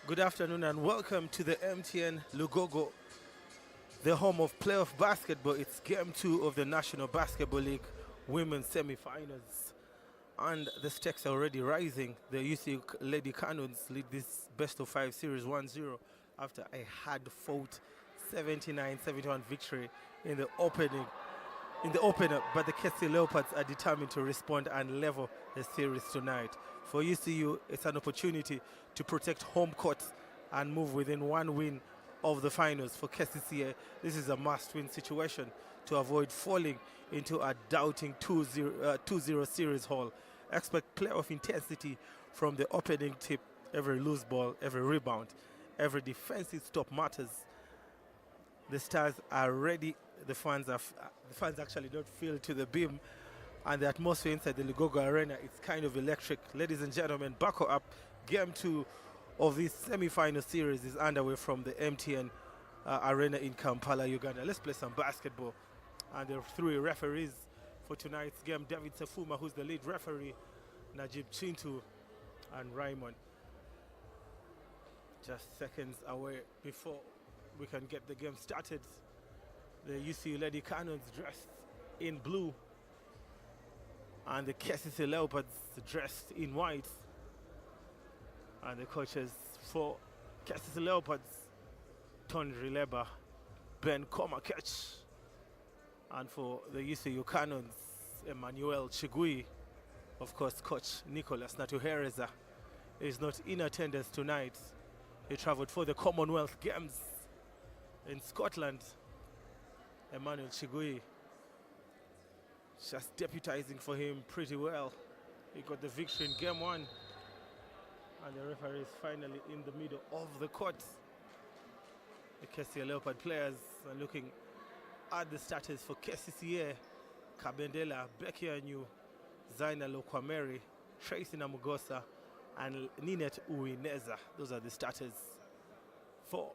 Good afternoon and welcome to the MTN Lugogo, the home of playoff basketball. It's game 2 of the National Basketball League Women's Semifinals. And the stakes are already rising. The UCU Lady Canons lead this best of 5 series 1-0 after a hard-fought 79-71 victory in the opener. But the KCCA Leopards are determined to respond and level the series tonight. For UCU, it's an opportunity to protect home court and move within one win of the finals. For KCCA, this is a must-win situation to avoid falling into a doubting 2-0 series haul. Expect playoff intensity from the opening tip. Every loose ball, every rebound, every defensive stop matters. The Stars are ready. The fans actually don't feel to the beam, and the atmosphere inside the Lugogo Arena is kind of electric. Ladies and gentlemen, buckle up. Game 2 of this semi-final series is underway from the MTN Arena in Kampala, Uganda. Let's play some basketball. And there are 3 referees for tonight's game. David Safuma, who's the lead referee, Najib Chintu, and Raymond. Just seconds away before we can get the game started. The UCU Lady Canons dressed in blue, and the KCCA Leopards dressed in white. And the coaches for KCCA Leopards, Tony Rileba, Ben Komakech, and for the UCU Canons, Emmanuel Chigui. Of course, Coach Nicholas Natuhereza is not in attendance tonight. He traveled for the Commonwealth Games in Scotland. Emmanuel Chigui just deputizing for him pretty well. He got the victory in game 1. And the referee is finally in the middle of the court. The KCCA Leopard players are looking at the starters for KCCA. Kabendela, Becky Anyu, Zaina Lokwameri, Tracy Namugosa, and Ninette Uwineza. Those are the starters for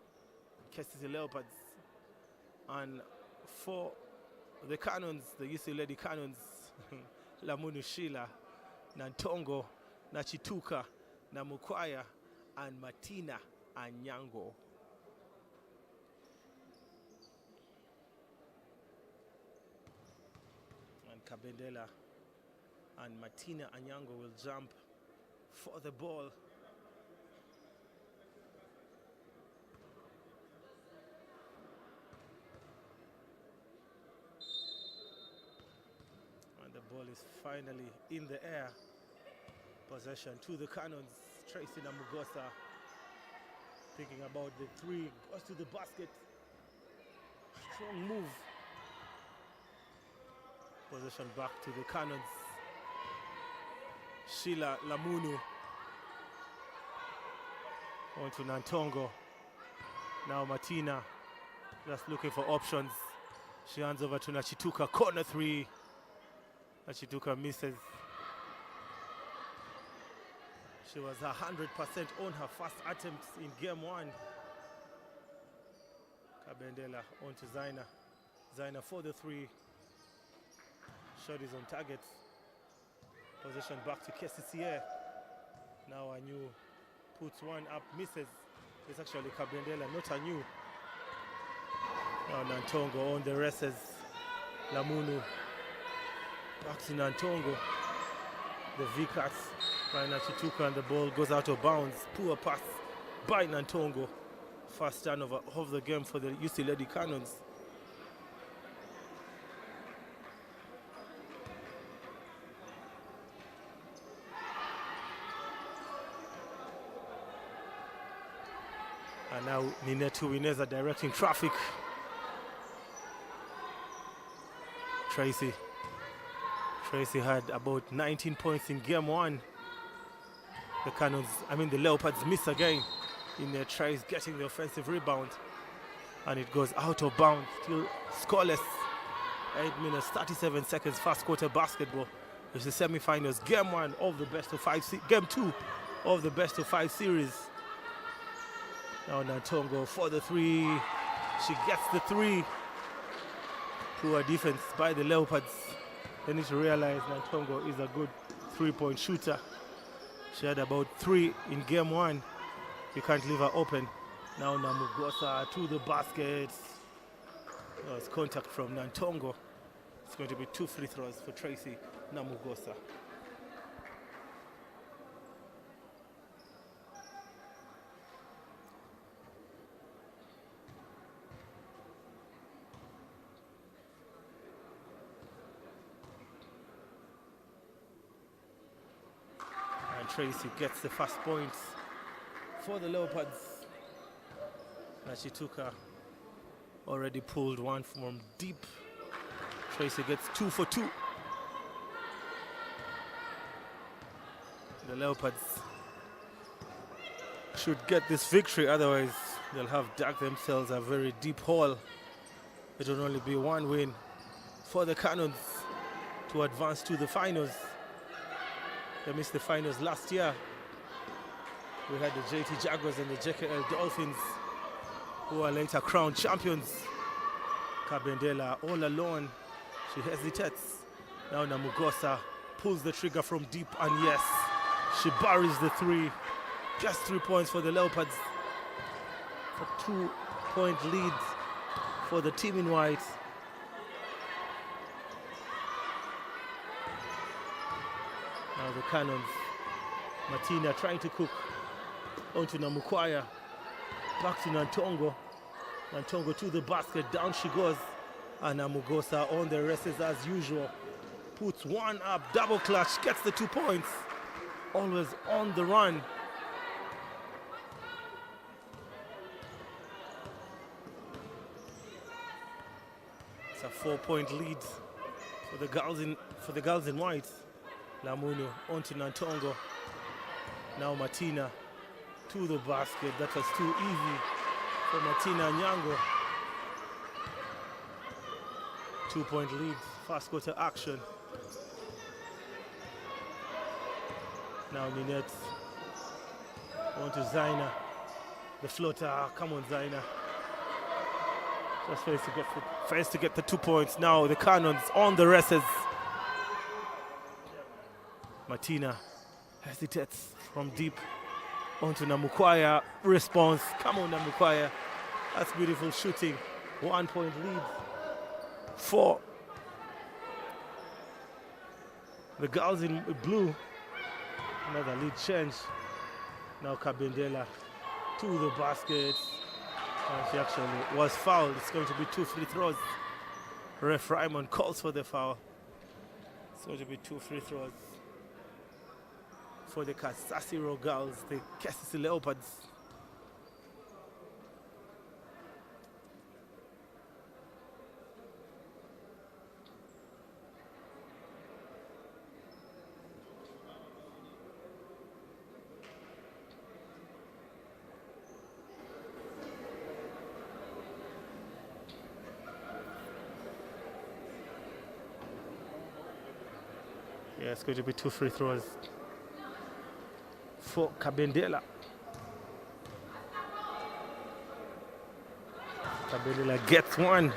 KCCA Leopards. And for the Canons, the UCU Lady Canons, Lamunu Shila, Nantongo, Nachituka, Namukwaya, and Martina Anyango. And Kabendela and Martina Anyango will jump for the ball. And the ball is finally in the air. Possession to the Canons. Tracy Namugosa thinking about the 3, goes to the basket. Strong move. Possession back to the Canons. Sheila Lamunu on to Nantongo. Now Martina just looking for options. She hands over to Nachituka. Corner 3. Nachituka misses. She was 100% on her first attempt in game 1. Kabendela on to Zaina. Zaina for the 3. Shot is on target. Possession back to KCCA. Now Anyu puts one up, misses. It's actually Kabendela, not Anyu. Now Nantongo on the races. Lamunu. Back to Nantongo. The V-cuts by Nachituka, and the ball goes out of bounds. Poor pass by Nantongo. First turnover of the game for the UC Lady Canons. And now Now Ninetu Winez are directing traffic. Tracy had about 19 points in game 1. The Leopards miss again in their tries getting the offensive rebound. And it goes out of bounds, still scoreless. 8 minutes, 37 seconds, first quarter basketball. It's the semifinals, game 1 of the best of 5, game 2 of the best of 5 series. Now Nantongo for the 3, she gets the 3. Poor defense by the Leopards. They need to realize Nantongo is a good 3-point shooter. She had about 3 in game 1. You can't leave her open. Now Namugosa to the basket. It's contact from Nantongo. It's going to be 2 free throws for Tracy Namugosa. Tracy gets the first points for the Leopards. And she took her, already pulled one from deep. Tracy gets 2 for 2. The Leopards should get this victory, otherwise they'll have dug themselves a very deep hole. It will only be 1 win for the Canons to advance to the finals. They missed the finals last year. We had the JT Jaguars and the JKL Dolphins, who are later crowned champions. Kabendela all alone. She hesitates. Now Namugosa pulls the trigger from deep, and yes, she buries the 3. Just 3 points for the Leopards. A 2-point lead for the team in white. Now the Canons. Martina trying to cook onto Namukwaya. Back to Nantongo. Nantongo to the basket. Down she goes. And Namugosa on the races as usual. Puts one up. Double clutch. Gets the 2 points. Always on the run. It's a 4-point lead for the girls in white. Lamuno onto Nantongo. Now Martina to the basket. That was too easy for Martina Nyango. 2-point lead, first quarter action. Now Ninette on to Zaina. The floater, come on Zaina. Just first to get the 2 points. Now the Canons on the races. Martina hesitates from deep onto Namukwaya. Response. Come on, Namukwaya. That's beautiful shooting. 1-point lead for the girls in blue. Another lead change. Now Kabendela to the basket. And she actually was fouled. It's going to be 2 free throws. Ref Raymond calls for the foul. It's going to be 2 free throws for the Kasasiro girls, the KCCA Leopards. Yeah, it's going to be 2 free throws for Kabendela. Kabendela gets one.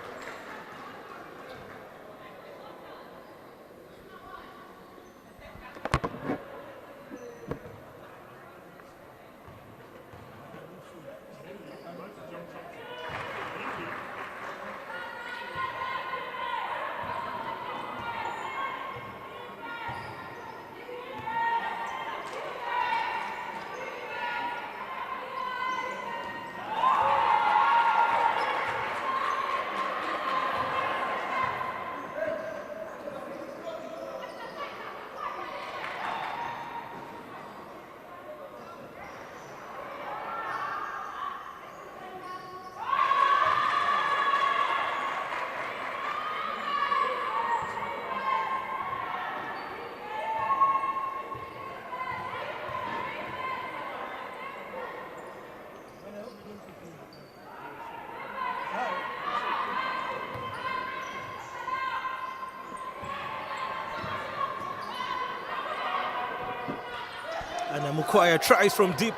And Mukwaya tries from deep.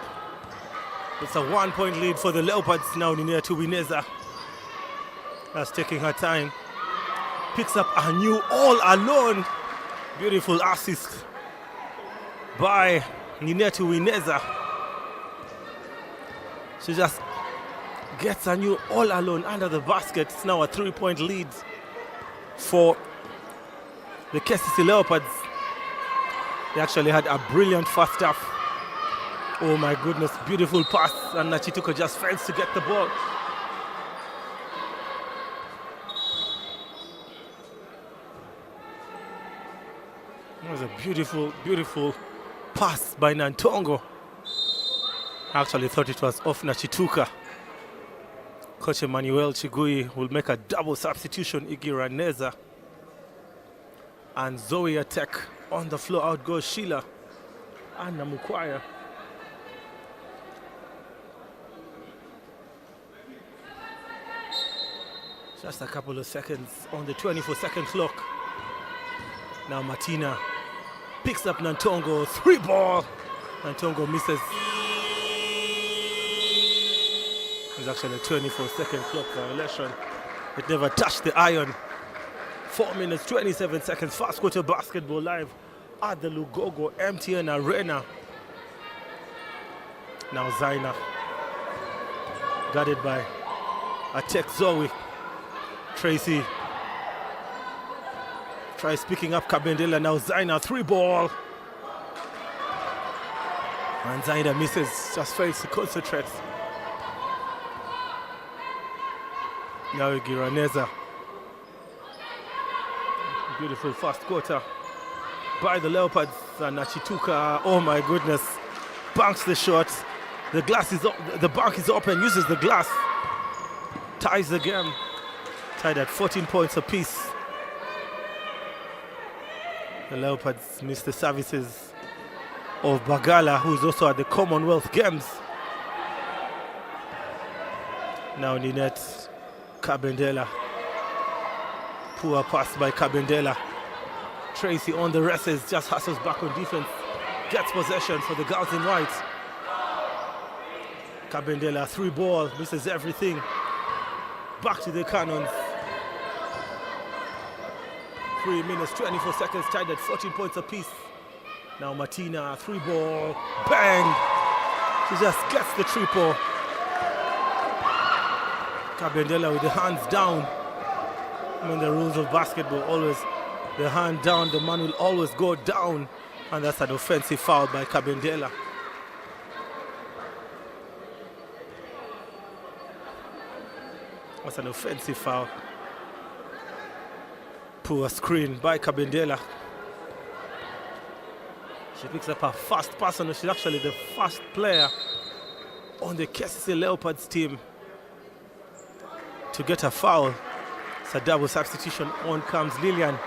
It's a 1-point lead for the Leopards now. Ninetu Wineza that's taking her time. Picks up a new all alone. Beautiful assist by Ninetu Wineza. She just gets a new all alone under the basket. It's now a 3-point lead for the KCCA Leopards. They actually had a brilliant first half. Oh my goodness, beautiful pass, and Nachituka just fails to get the ball. It was a beautiful, beautiful pass by Nantongo. I actually thought it was off Nachituka. Coach Emmanuel Chigui will make a double substitution. Iggy Raneza and Zoe attack on the floor. Out goes Sheila and Mukwaya. Just a couple of seconds on the 24-second clock. Now Martina picks up Nantongo, 3-ball. Nantongo misses. It's actually a 24-second clock violation. It never touched the iron. 4 minutes, 27 seconds. First quarter basketball live at the Lugogo MTN Arena. Now Zaina, guarded by Atek Zoe. Tracy tries picking up Kabendela. Now Zaina, 3-ball. And Zaina misses, just fails to concentrate. Now Giraneza. Beautiful first quarter by the Leopards. And Nachituka, oh my goodness, banks the shot. The glass is the bank is open, uses the glass, ties the game. Tied at 14 points apiece. The Leopards miss the services of Bagala, who's also at the Commonwealth Games. Now Ninette Kabendela. Poor pass by Kabendela. Tracy on the races, just hustles back on defense. Gets possession for the girls in white. Kabendela, 3-ball, misses everything. Back to the Canons. 3 minutes, 24 seconds, tied at 14 points apiece. Now Martina, 3-ball, bang! She just gets the triple. Kabendela with the hands down. I mean, the rules of basketball always, the hand down, the man will always go down. And that's an offensive foul by Kabendela. That's an offensive foul. Poor screen by Kabendela. She picks up her first pass, and she's actually the first player on the KCCA Leopards team to get a foul. It's a double substitution. On comes Lilian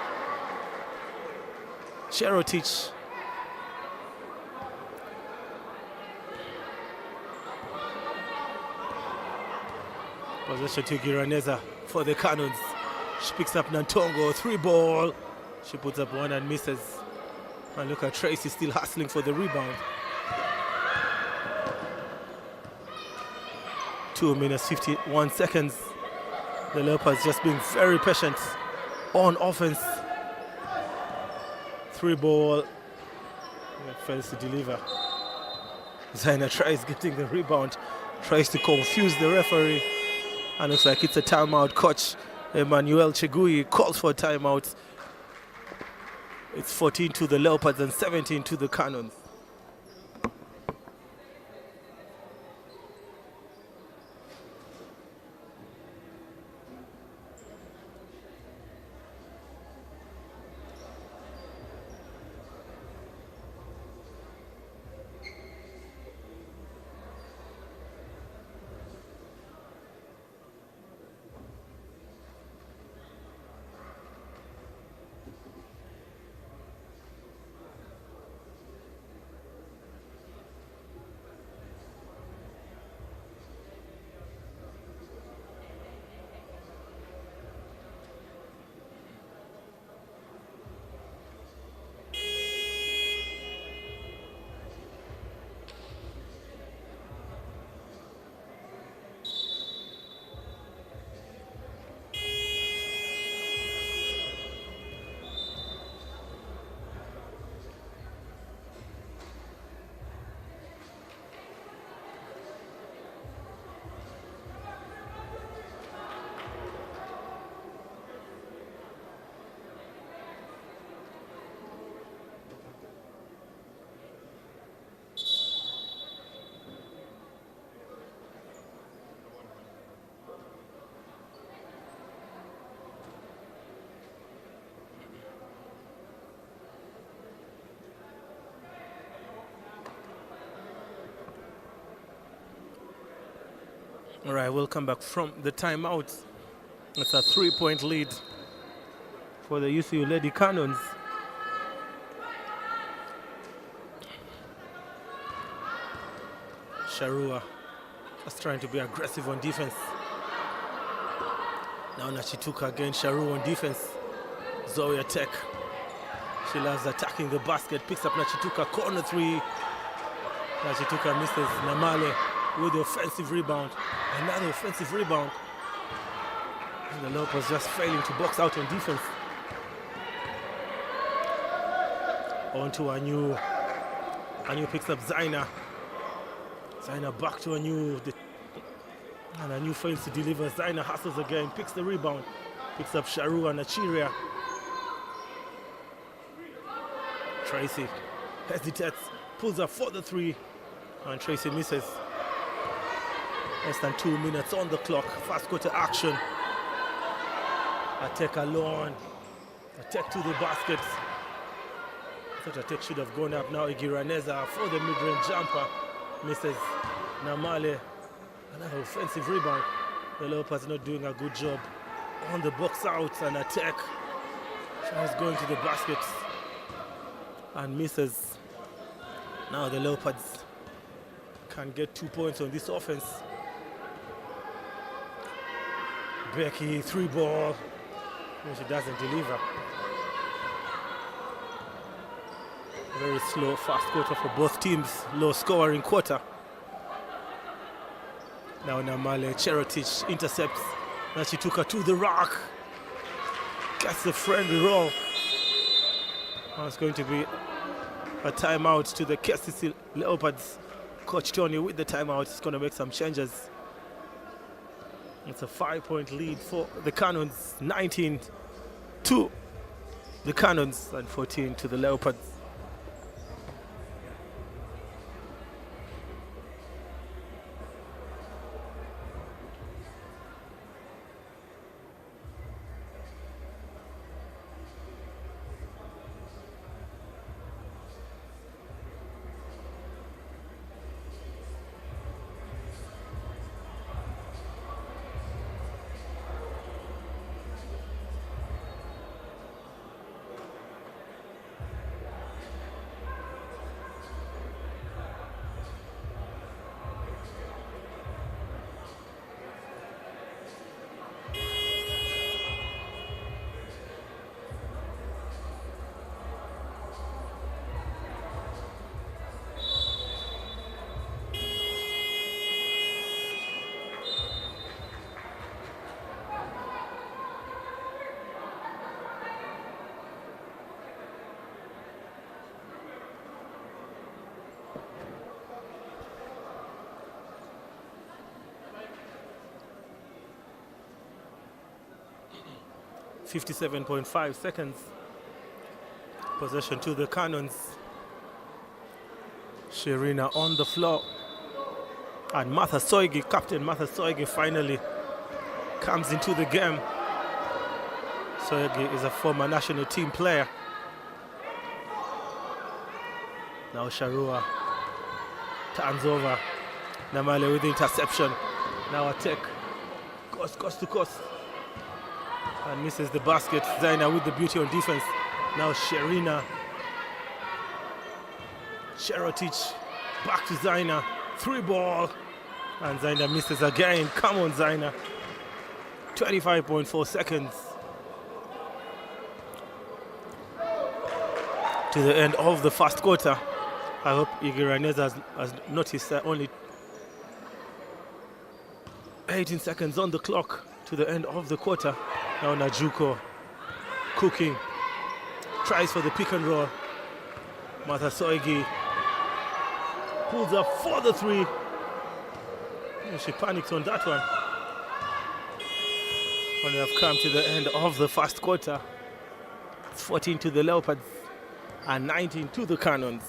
Cherotich. Possession to Giraneza for the Canons. She picks up Nantongo, 3-ball. She puts up one and misses. And look at Tracy still hustling for the rebound. 2 minutes, 51 seconds. The Leopards just being very patient on offense. 3-ball. Fails to deliver. Zaina tries getting the rebound. Tries to confuse the referee. And looks like it's a timeout. Coach Emmanuel Chigui calls for a timeout. It's 14 to the Leopards and 17 to the Canons. All right, we'll come back from the timeout. It's a 3-point lead for the UCU Lady Canons. Sharua just trying to be aggressive on defense. Now Nachituka again, Sharua on defense. Zoe attack. She loves attacking the basket, picks up Nachituka, corner three. Nachituka misses. Namale with the offensive rebound. Another offensive rebound. And the Leopards just failing to box out on defense. On to Anu. Anu picks up Zaina. Zaina back to Anu. And Anu fails to deliver. Zaina hustles again, picks the rebound. Picks up Sharua and Achiria. Tracy hesitates, pulls up for the three. And Tracy misses. Less than 2 minutes on the clock. Fast quarter action. Attack alone. Attack to the basket. I thought Attack should have gone up. Now Igiraneza for the mid-range jumper. Misses. Namale. Another offensive rebound. The Leopards not doing a good job on the box out, and Attack tries going to the basket and misses. Now the Leopards can get 2 points on this offense. Becky, 3 ball. No, she doesn't deliver. Very slow, fast quarter for both teams. Low scoring quarter. Now Namale Cherotich intercepts. Now she took her to the rack. Gets the friendly roll. Now it's going to be a timeout to the KCCA Leopards. Coach Tony with the timeout is going to make some changes. It's a 5-point lead for the Canons. 19 to the Canons and 14 to the Leopards. .5 seconds. Possession to the Canons. Sherina on the floor. And Martha Soigi, Captain Martha Soigi, finally comes into the game. Soigi is a former national team player. Now Sharua turns over. Namale with the interception. Now Attack. Coast to coast. And misses the basket. Zaina with the beauty on defense. Now Sherina. Cherotich back to Zaina. 3 ball. And Zaina misses again. Come on, Zaina. 25.4 seconds to the end of the first quarter. I hope Igiraneza has noticed that only 18 seconds on the clock to the end of the quarter. Now Najuko cooking, tries for the pick and roll. Martha Soigi pulls up for the 3. And she panics on that one. And we have come to the end of the first quarter. It's 14 to the Leopards and 19 to the Canons.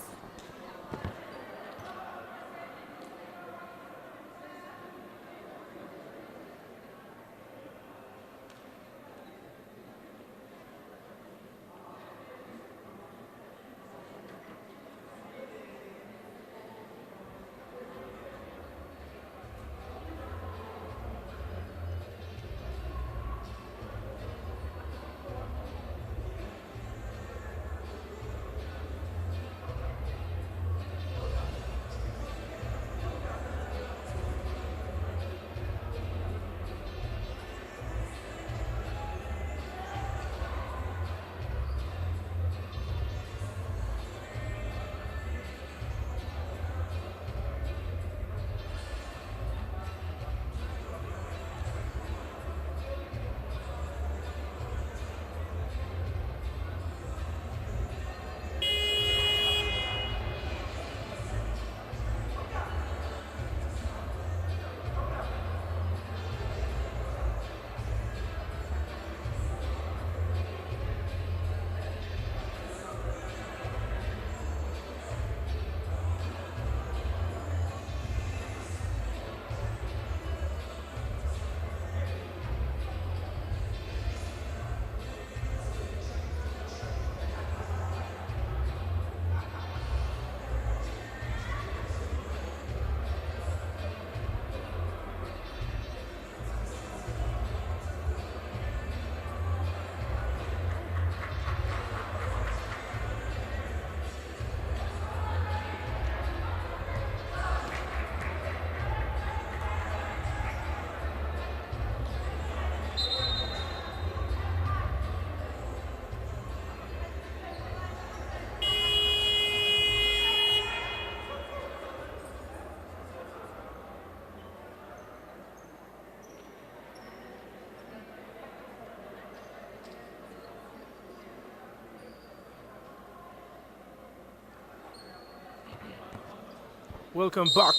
Welcome back.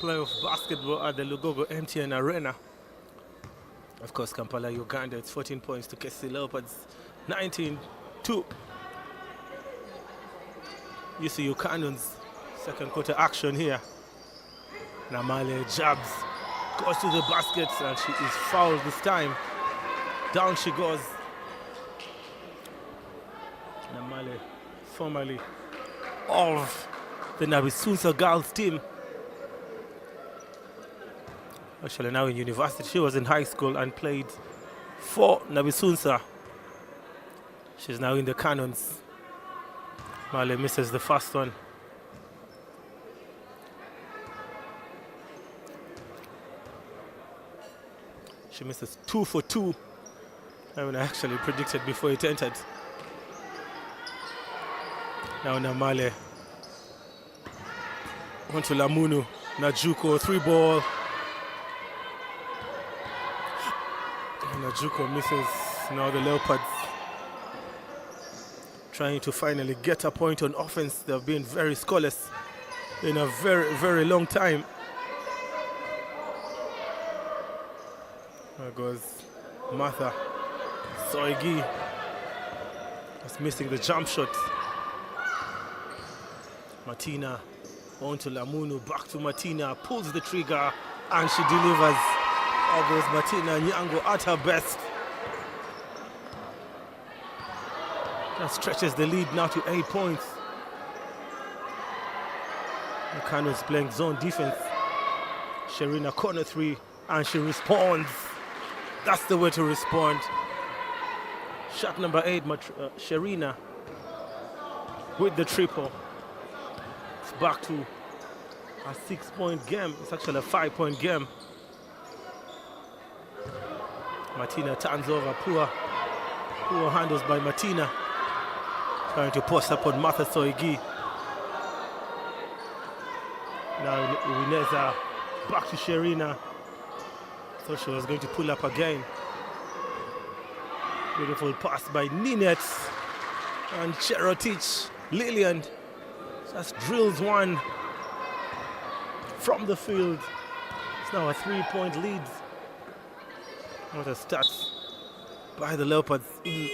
Playoff basketball at the Lugogo MTN Arena. Of course, Kampala, Uganda. It's 14 points to KCCA Leopards, 19-2. UCU Canons, second quarter action here. Namale jabs, goes to the basket, and she is fouled this time. Down she goes. Namale, formerly of the Nabisunsa girls team. Actually now in university. She was in high school and played for Nabisunsa. She's now in the Canons. Male misses the first one. She misses 2 for 2. I mean, I actually predicted before it entered. Now Namale onto Lamunu. Najuko, 3-ball. Najuko misses. Now the Leopards trying to finally get a point on offense. They've been very scoreless in a very, very long time. There goes Martha. Soigi is missing the jump shot. Martina onto Lamunu, back to Martina, pulls the trigger, and she delivers. There goes Martina Nyango at her best. That stretches the lead now to 8 points. The Canons playing zone defense. Sherina corner 3, and she responds. That's the way to respond. Shot number 8, Sherina with the triple. It's back to a 6-point game. It's actually a 5-point game. Martina turns over, poor handles by Martina. Trying to post up on Martha Soigi. Now Wineza back to Sherina. Thought she was going to pull up again. Beautiful pass by Ninette. And Cherotich. Lillian just drills one from the field. It's now a 3-point lead. What a start by the Leopards in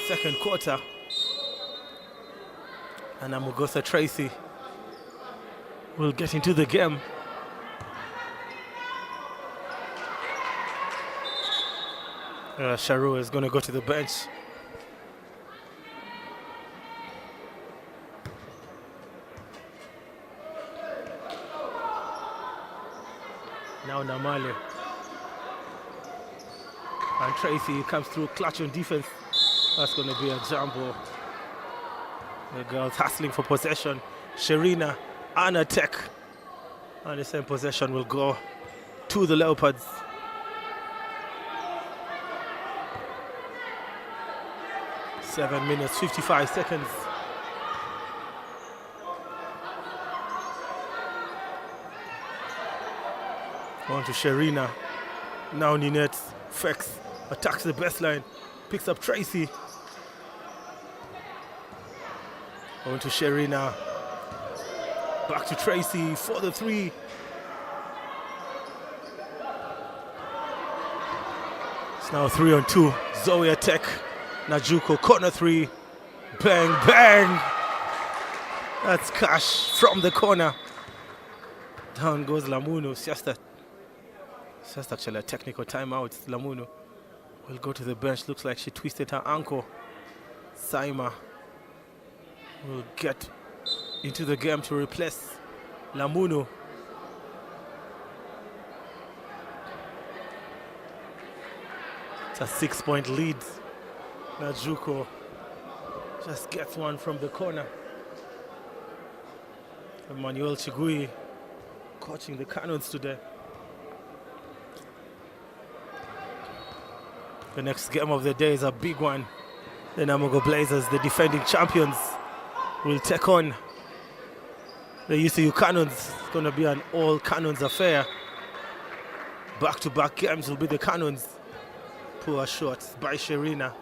second quarter. And Amugosa Tracy will get into the game. Sharu is going to go to the bench. Now Namale. And Tracy comes through clutch on defense. That's going to be a jumbo. The girls hustling for possession. Sherina and a tech. And the same possession will go to the Leopards. Seven minutes, 55 seconds. On to Sherina. Now Ninette fakes, attacks the baseline, picks up Tracy. On to Sherina. Back to Tracy for the 3. It's now 3-on-2. Zoe Tech. Najuko, corner 3. Bang, bang. That's cash from the corner. Down goes Lamunu. It's just actually a technical timeout. Lamunu will go to the bench. Looks like she twisted her ankle. Saima will get into the game to replace Lamunu. It's a 6-point lead. Najuko just gets one from the corner. Emmanuel Chigui coaching the Canons today. The next game of the day is a big one. The Namugo Blazers, the defending champions, will take on the UCU Canons. It's going to be an all Canons affair. Back-to-back games will be the Canons. Poor shots by Sherina.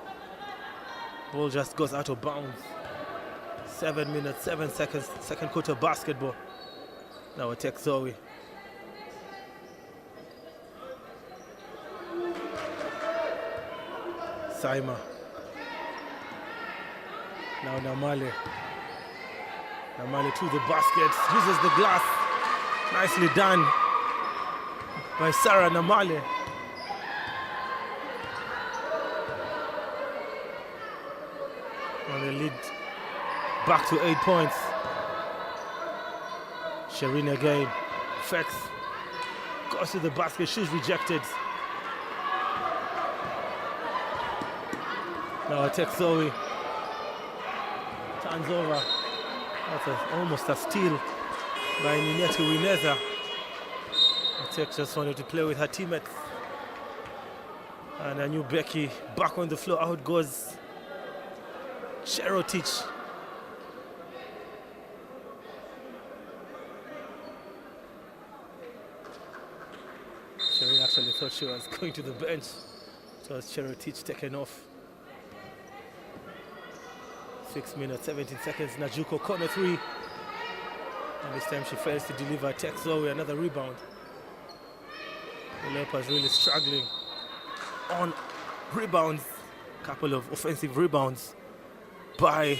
Ball just goes out of bounds. 7 minutes, 7 seconds, second quarter basketball. Now it takes Zoe. Saima. Now Namale. Namale to the basket, uses the glass. Nicely done by Sarah Namale. And the lead back to 8 points. Sherina again. Fex goes to the basket, she's rejected. Now it takes Zoe. Turns over. That's almost a steal by Nineti Wineza. Tex just wanted to play with her teammates. And I knew Becky back on the floor. Out goes Cherotich. Sherry actually thought she was going to the bench. So was Cherotich taken off. 6 minutes, 17 seconds. Najuko corner three. And this time she fails to deliver. Tex Zoe another rebound. The Leopards really struggling on rebounds. Couple of offensive rebounds by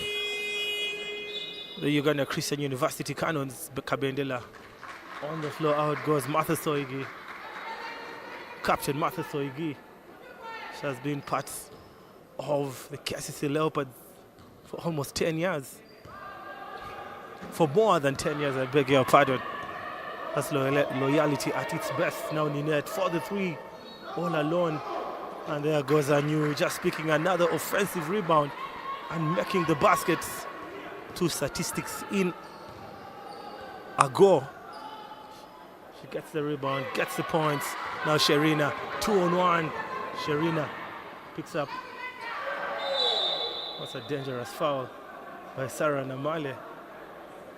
the Uganda Christian University Canons. Kabendela on the floor. Out goes Martha Soigi. Captain Martha Soigi. She has been part of the KCCA Leopards for almost 10 years. For more than 10 years, I beg your pardon. That's loyalty at its best. Now Ninette for the three, all alone. And there goes Anu, just picking another offensive rebound and making the baskets. 2 statistics in a go. She gets the rebound, gets the points. Now Sherina, 2-on-1. Sherina picks up. What's a dangerous foul by Sarah Namale.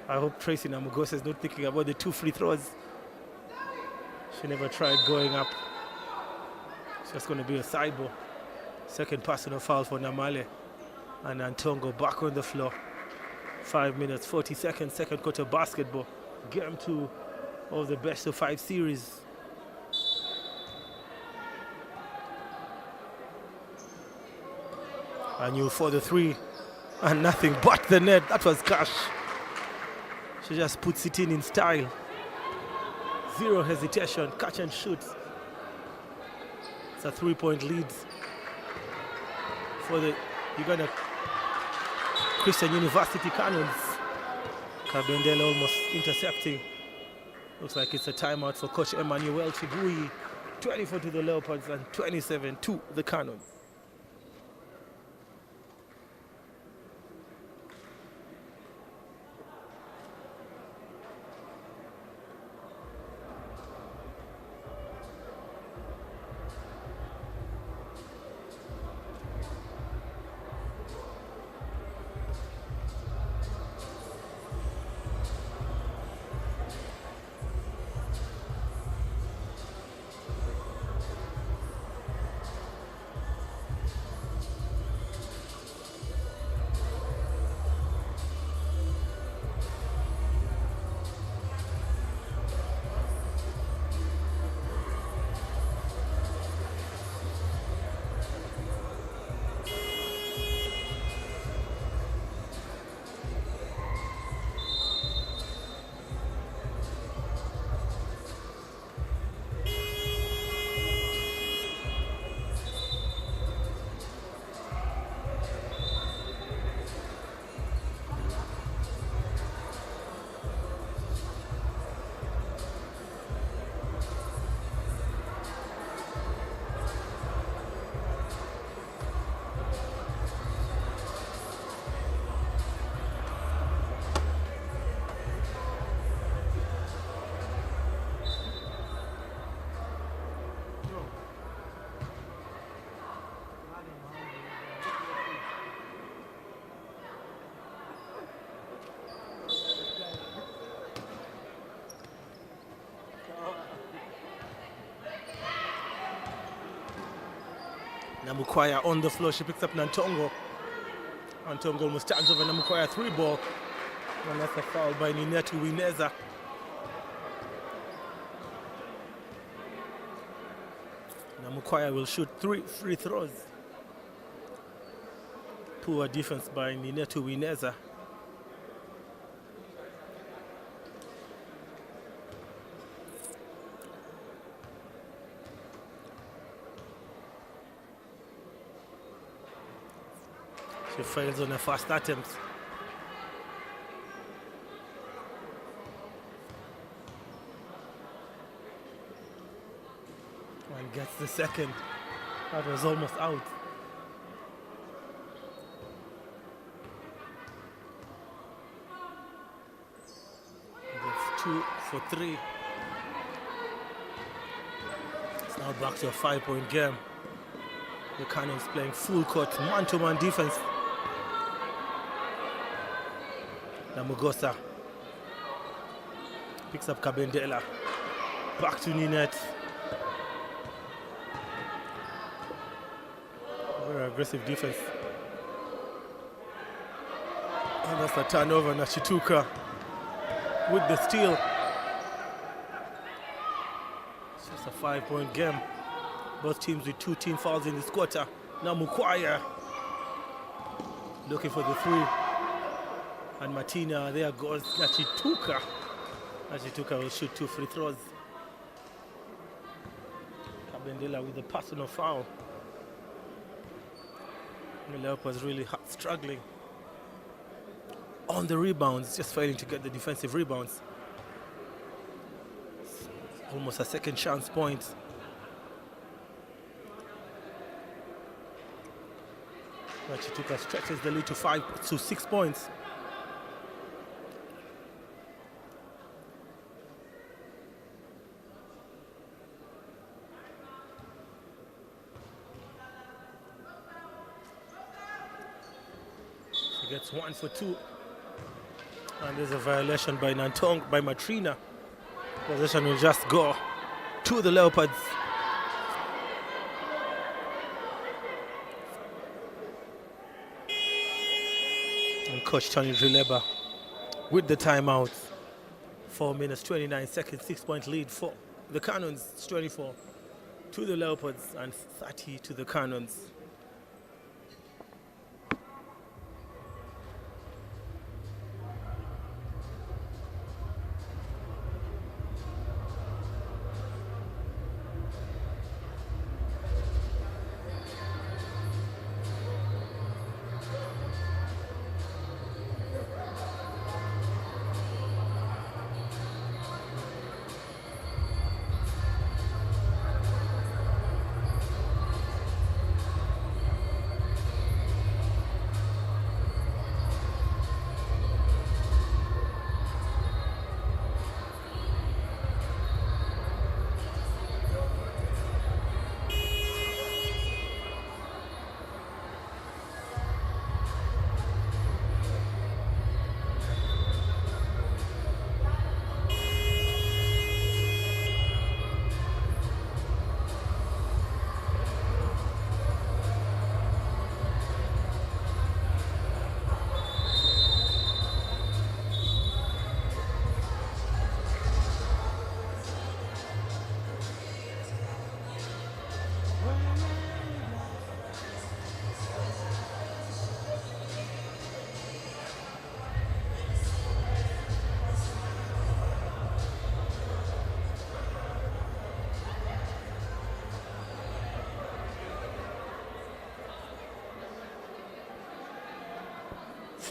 I hope Tracy Namugosa is not thinking about the 2 free throws. She never tried going up. It's just going to be a side ball. Second personal foul for Namale. And Antongo back on the floor. 5 minutes, 40 seconds, second quarter basketball. Game 2 of the best of 5 series. Anu for the three. And nothing but the net. That was Cash. She just puts it in style. Zero hesitation, catch and shoot. It's a 3-point lead for the Uganda Christian University Canons. Kabendela almost intercepting. Looks like it's a timeout for Coach Emmanuel Chibui. 24 to the Leopards and 27 to the Canons. Namukwaya on the floor, she picks up Nantongo. Nantongo almost turns over Namukwaya 3 ball. And that's a foul by Ninetu Wineza. Mukwaya will shoot 3 free throws. Poor defense by Ninetu Wineza. She fails on her first attempt. And gets the second. That was almost out. Gets 2 for 3. It's now back to a 5-point game. The Canons playing full court, man-to-man defense. Namugosa picks up Kabendela. Back to Ninette. Very aggressive defense. And that's a turnover. Nashituka with the steal. It's just a 5-point game. Both teams with 2 team fouls in this quarter. Now Mukwaya looking for the 3. And Martina, there goes Nashituka. Nashituka will shoot 2 free throws. Kabendela with the personal foul. The Leopards really struggling on the rebounds, just failing to get the defensive rebounds. Almost a second chance point. Nashituka stretches the lead to 6 points. Gets 1 for 2. And there's a violation by Matrina. Possession will just go to the Leopards. And Coach Tony Drileba with the timeout. 4 minutes, 29 seconds, 6-point lead for the Canons. It's 24 to the Leopards and 30 to the Canons.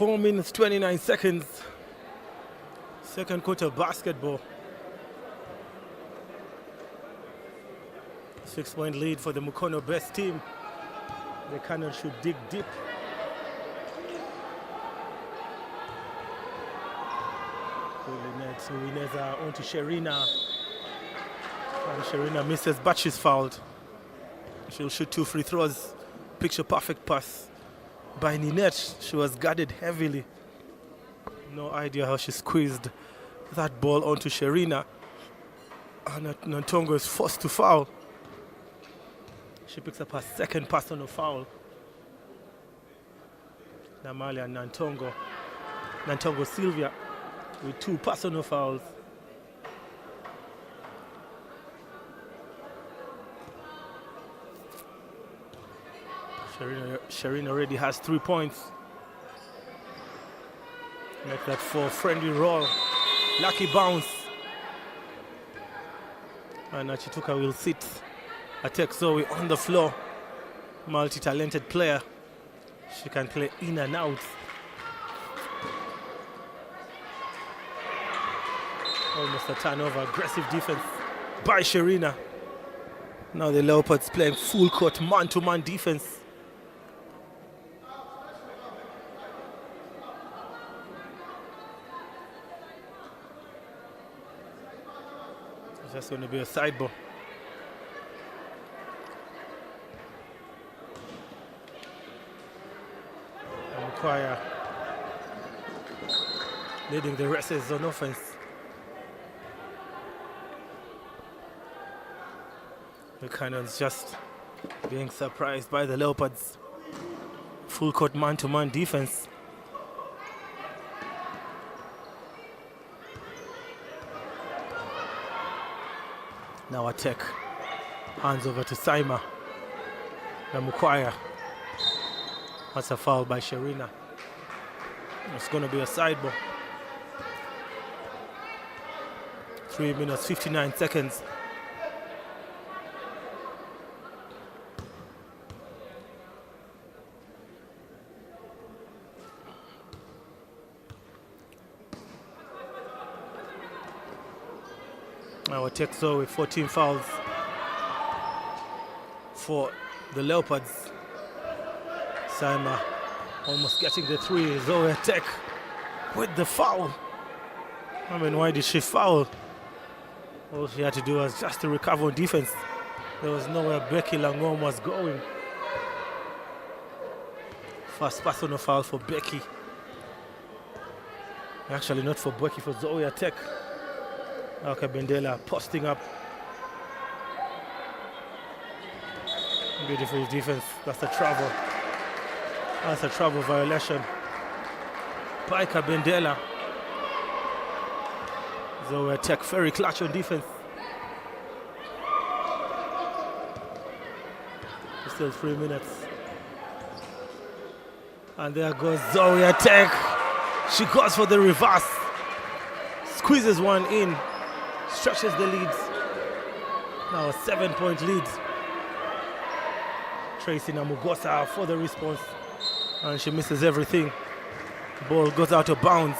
Four minutes, 29 seconds. Second quarter basketball. 6-point lead for the Mukono best team. The Canons should dig deep. Wineza on to Sherina. And Sherina misses, but she's fouled. She'll shoot 2 free throws. Picture perfect pass by Ninette. She was guarded heavily. No idea how she squeezed that ball onto Sherina. And Nantongo is forced to foul. She picks up her second personal foul. Namali and Nantongo Sylvia with 2 personal fouls. Sharina already has 3 points. Make that 4, friendly roll. Lucky bounce. And Achituka will sit. Attack Zoe on the floor. Multi-talented player. She can play in and out. Almost a turnover. Aggressive defense by Sharina. Now the Leopards playing full court man-to-man defense. It's just going to be a side ball. Choir leading the wrestlers on offense. The Canons just being surprised by the Leopards. Full court man-to-man defense. Now attack. Hands over to Saima. Namukwaya. That's a foul by Sharina. It's going to be a side ball. 3 minutes, 59 seconds. Now attack so with 14 fouls for the Leopards. Saima almost getting the 3. Zoe attack with the foul. I mean, why did she foul? All she had to do was just to recover on defense. There was nowhere Becky Langom was going. First personal foul for Becky. Actually not for Becky, for Zoe attack. Okay, Bendela posting up. Beautiful defense. That's a travel. That's a travel violation by Kabendela. Zoe attack very clutch on defense. Still 3 minutes. And there goes Zoe attack. She goes for the reverse. Squeezes one in. Stretches the lead. Now a 7-point lead. Tracy Namugosa for the response. And she misses everything. Ball goes out of bounds.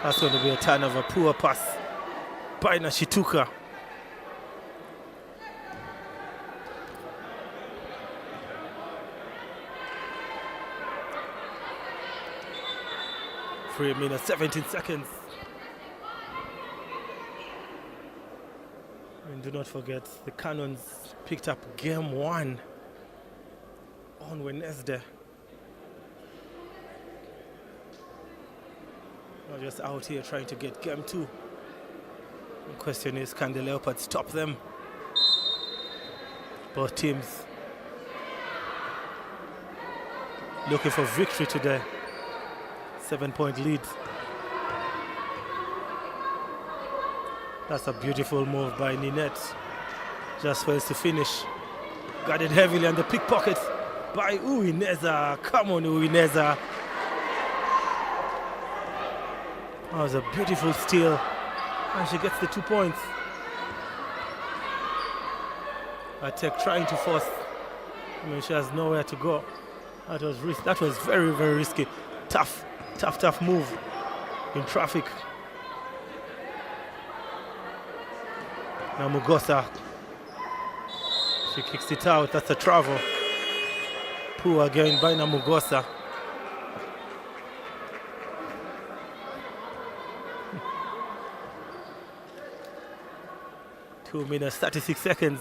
That's going to be a turnover. Poor pass by Nashituka. Three minutes, 17 seconds. And do not forget, the Canons picked up game 1 on Wednesday. We're just out here trying to get game 2. The question is, can the Leopards stop them? Both teams looking for victory today. 7-point lead. That's a beautiful move by Ninette. Just fails to finish. Guarded heavily on the pickpocket by Uwineza. Come on, Uwineza. That was a beautiful steal. And she gets the 2 points. Attack trying to force. I mean, she has nowhere to go. That was very, very risky. Tough move in traffic. Now Mugosa, she kicks it out. That's a travel. Poor again by Namugosa. Two minutes, 36 seconds.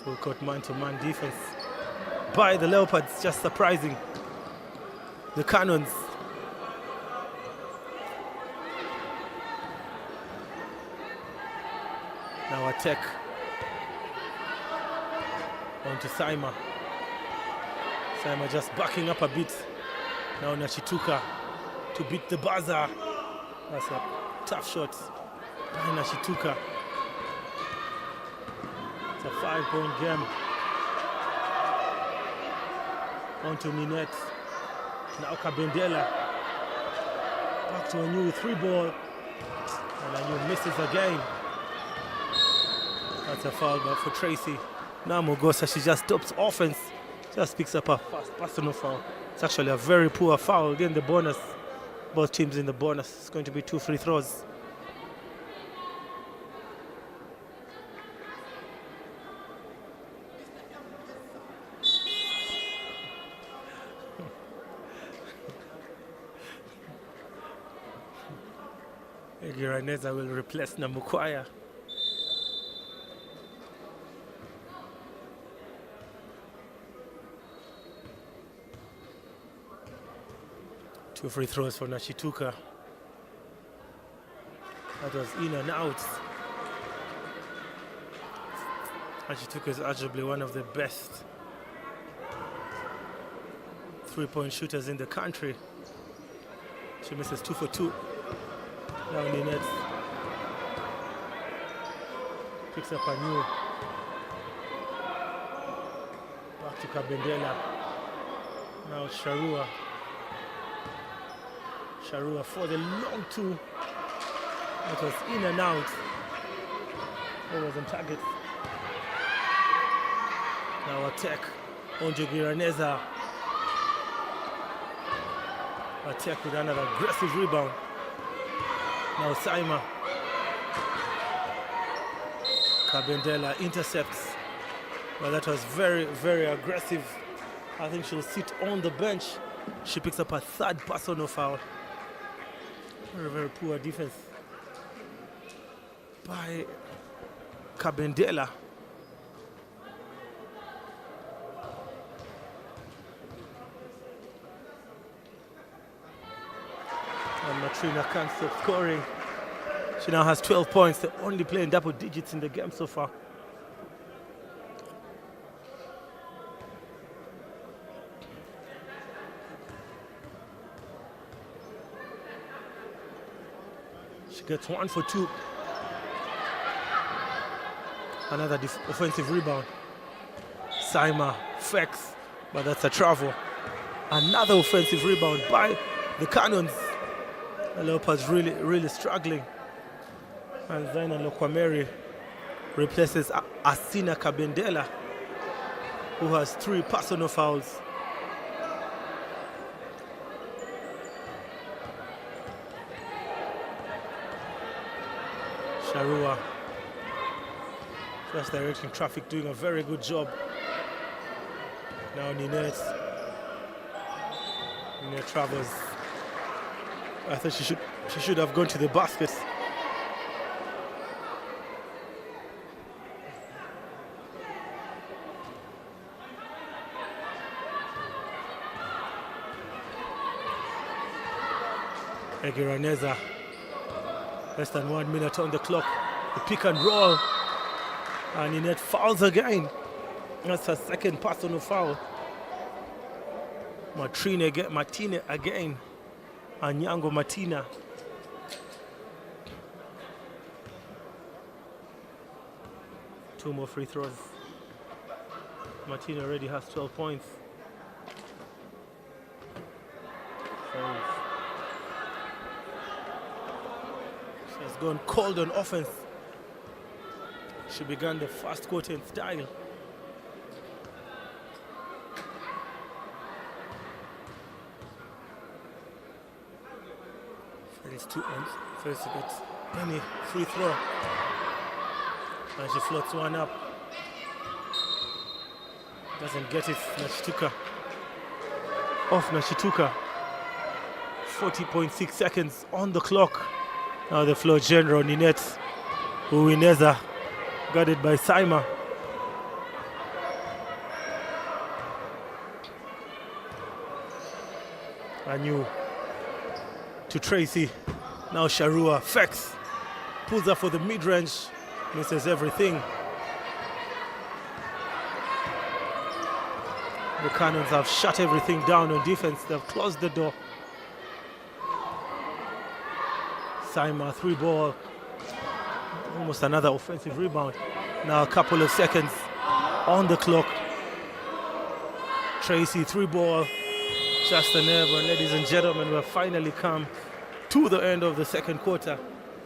Full court man-to-man defense by the Leopards, just surprising the Canons. Now attack On to Saima. Saima just backing up a bit. Now Nashituka to beat the buzzer. That's a tough shot by Nashituka. It's a 5-point game. On to Ninette. Now Kabendela. Back to Anyu, 3-ball. And Anyu misses again. That's a foul, but for Tracy. Now Mogosa, she just stops offense. Just picks up a fast personal foul. It's actually a very poor foul. Then the bonus. Both teams in the bonus. It's going to be 2 free throws. Giraneza will replace Namukwaya. Two free throws for Nashituka. That was in and out. Nashituka is arguably one of the best 3-point shooters in the country. She misses 2 for 2. Now Ninette picks up a new. Back to Kabendela. Now Sharua. Sharua for the long 2. That was in and out. It was on target. Now attack on Giraneza. Attack with another aggressive rebound. Now Saima. Kabendela intercepts. Well, that was very, very aggressive. I think she'll sit on the bench. She picks up a 3rd personal foul. Very, very poor defense by Kabendela. And Matrina can't stop scoring. She now has 12 points. They're only playing double digits in the game so far. She gets 1 for 2. Another offensive rebound. Saima fakes, but that's a travel. Another offensive rebound by the Canons. The Leopards really, really struggling. And Zaina Lokwameri replaces Asina Kabendela, who has 3 personal fouls. Sharua just directing traffic, doing a very good job. Now Ninette travels. I thought she should have gone to the basket. Giraneza, less than 1 minute on the clock. The pick and roll, and Ninette fouls again. That's her 2nd personal foul. Martine again. Anyango Martina. Two more free throws. Martina already has 12 points. She has gone cold on offense. She began the first quarter in style. It's 2 ends. First to get any free throw. And she floats one up. Doesn't get it. Nashituka. Off Nashituka. 40.6 seconds on the clock. Now the floor general Ninette Uwineza, guarded by Saima. Anyu to Tracy. Now Sharua fakes, pulls up for the mid-range, misses everything. The Canons have shut everything down on defense. They've closed the door. Saima, 3-ball. Almost another offensive rebound. Now a couple of seconds on the clock. Tracy, 3-ball. Just an error. Ladies and gentlemen, we've finally come to the end of the second quarter.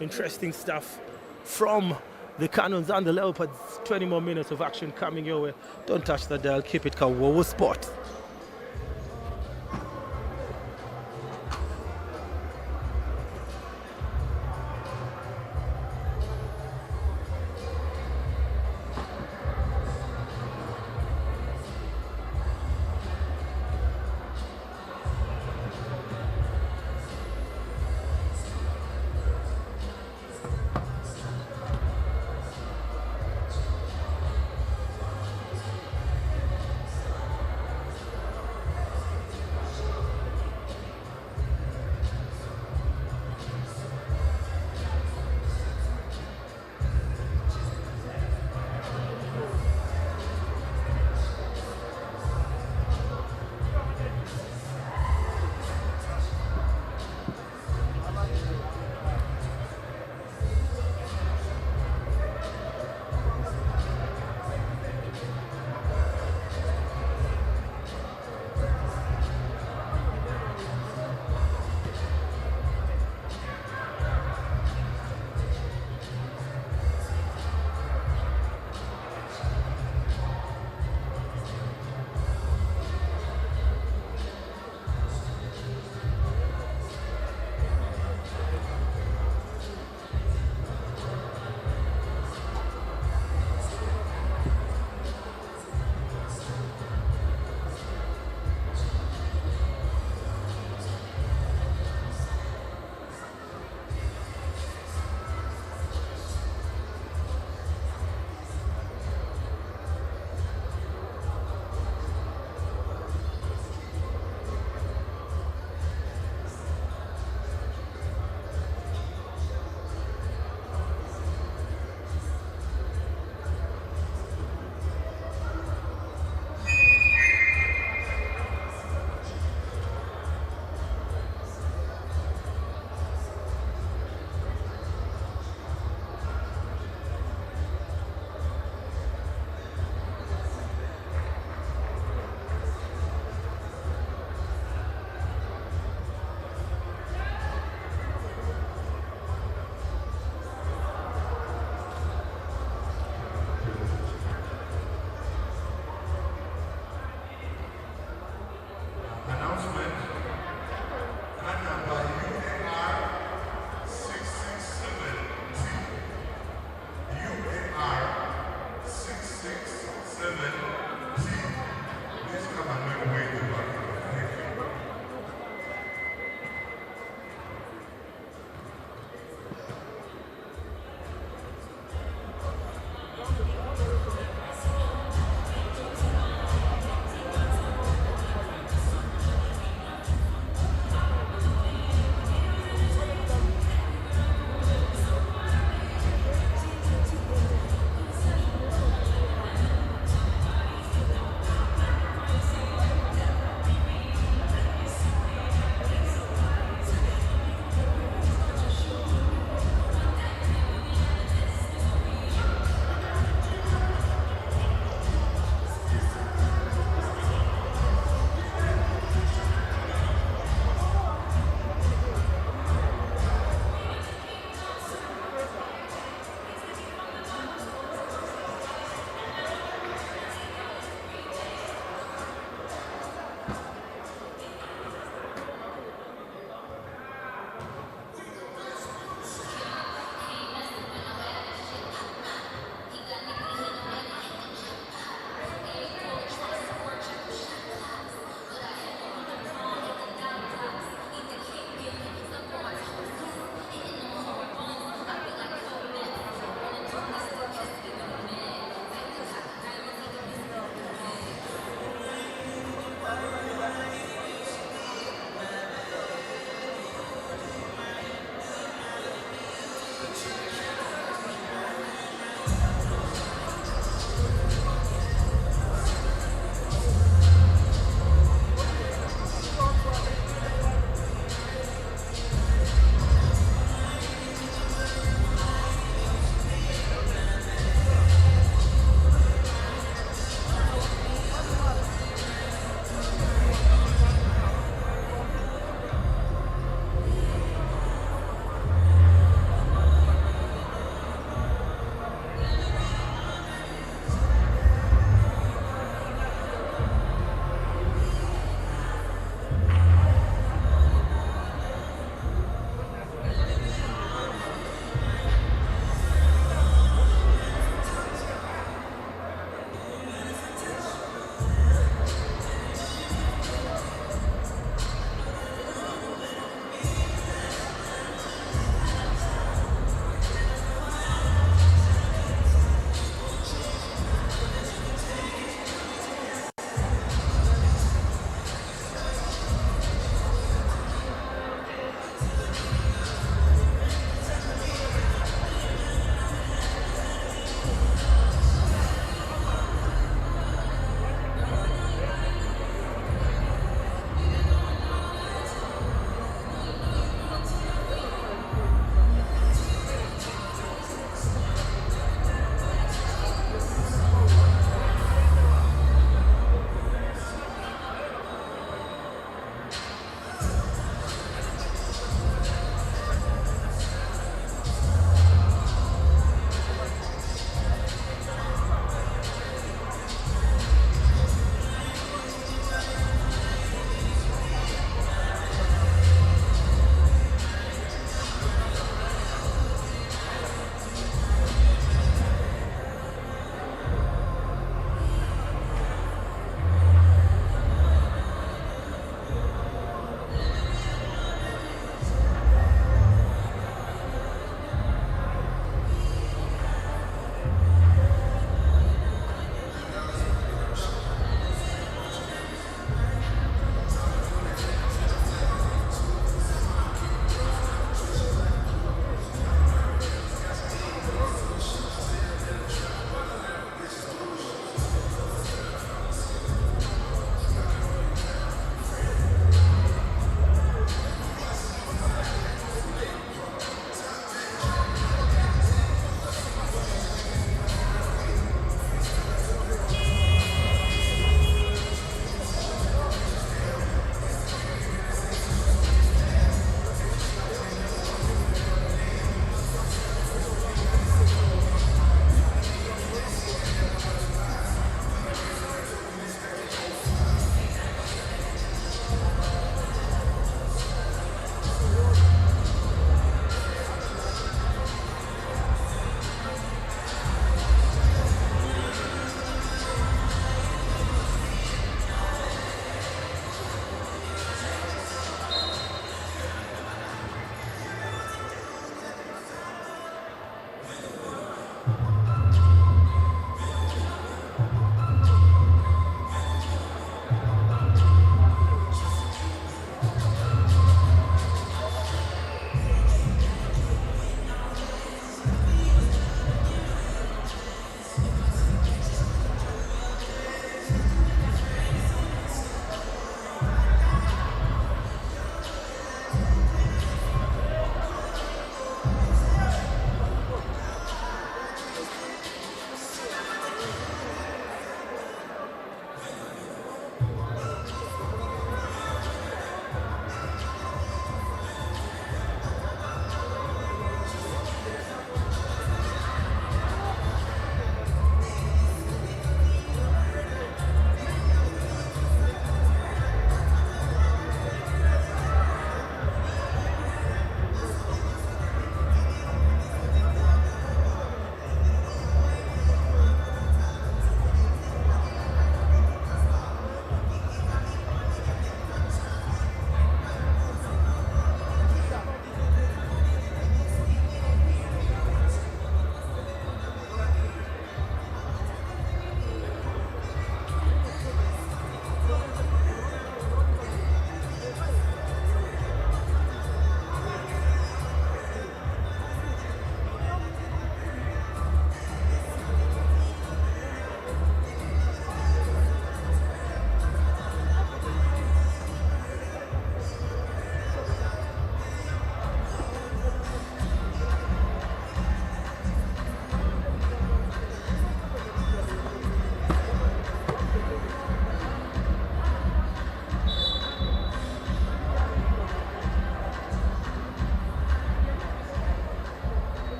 Interesting stuff from the Canons and the Leopards. 20 more minutes of action coming your way. Don't touch the dial. Keep it Kawowo Sport.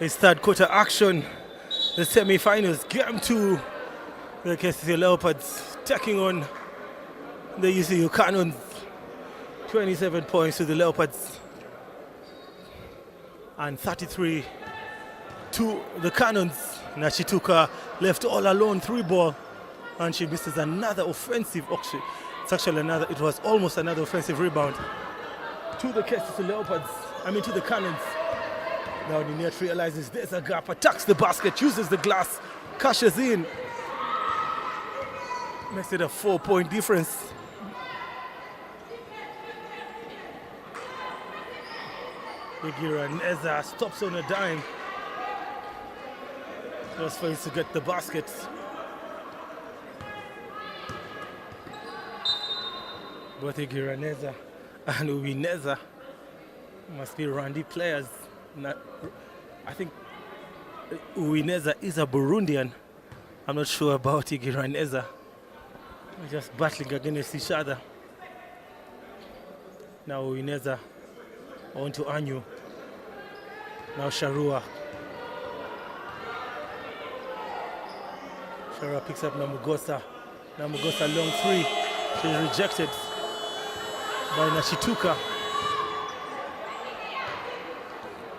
It's third quarter action. The semi-finals, game 2. The KCCA Leopards taking on the UCU Canons. 27 points to the Leopards and 33 to the Canons. Nachituka left all alone, 3-ball, and she misses another offensive. It was almost another offensive rebound to the KCCA Leopards. To the Canons. Now the net realizes there's a gap, attacks the basket, uses the glass, cashes in. Makes it a 4-point difference. Igira Neza stops on a dime. Just for him to get the basket. Both Igira Neza and Uwineza must be Rwandi players. I think Uwineza is a Burundian. I'm not sure about Igira Neza. Just battling against each other. Now Uwineza on to Anyu. Now Sharua. Sharua picks up Namugosa. Namugosa long 3. She's rejected by Nachituka.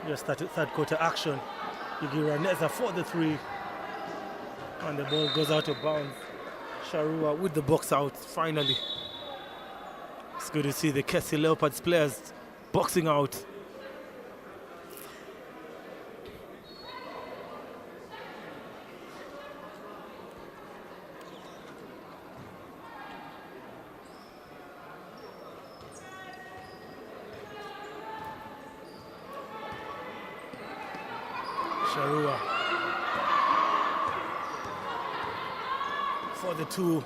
Just started third quarter action. Igira Neza for the 3. And the ball goes out of bounds. Sharua with the box out finally. It's good to see the KCCA Leopards players boxing out. Sharua for the 2.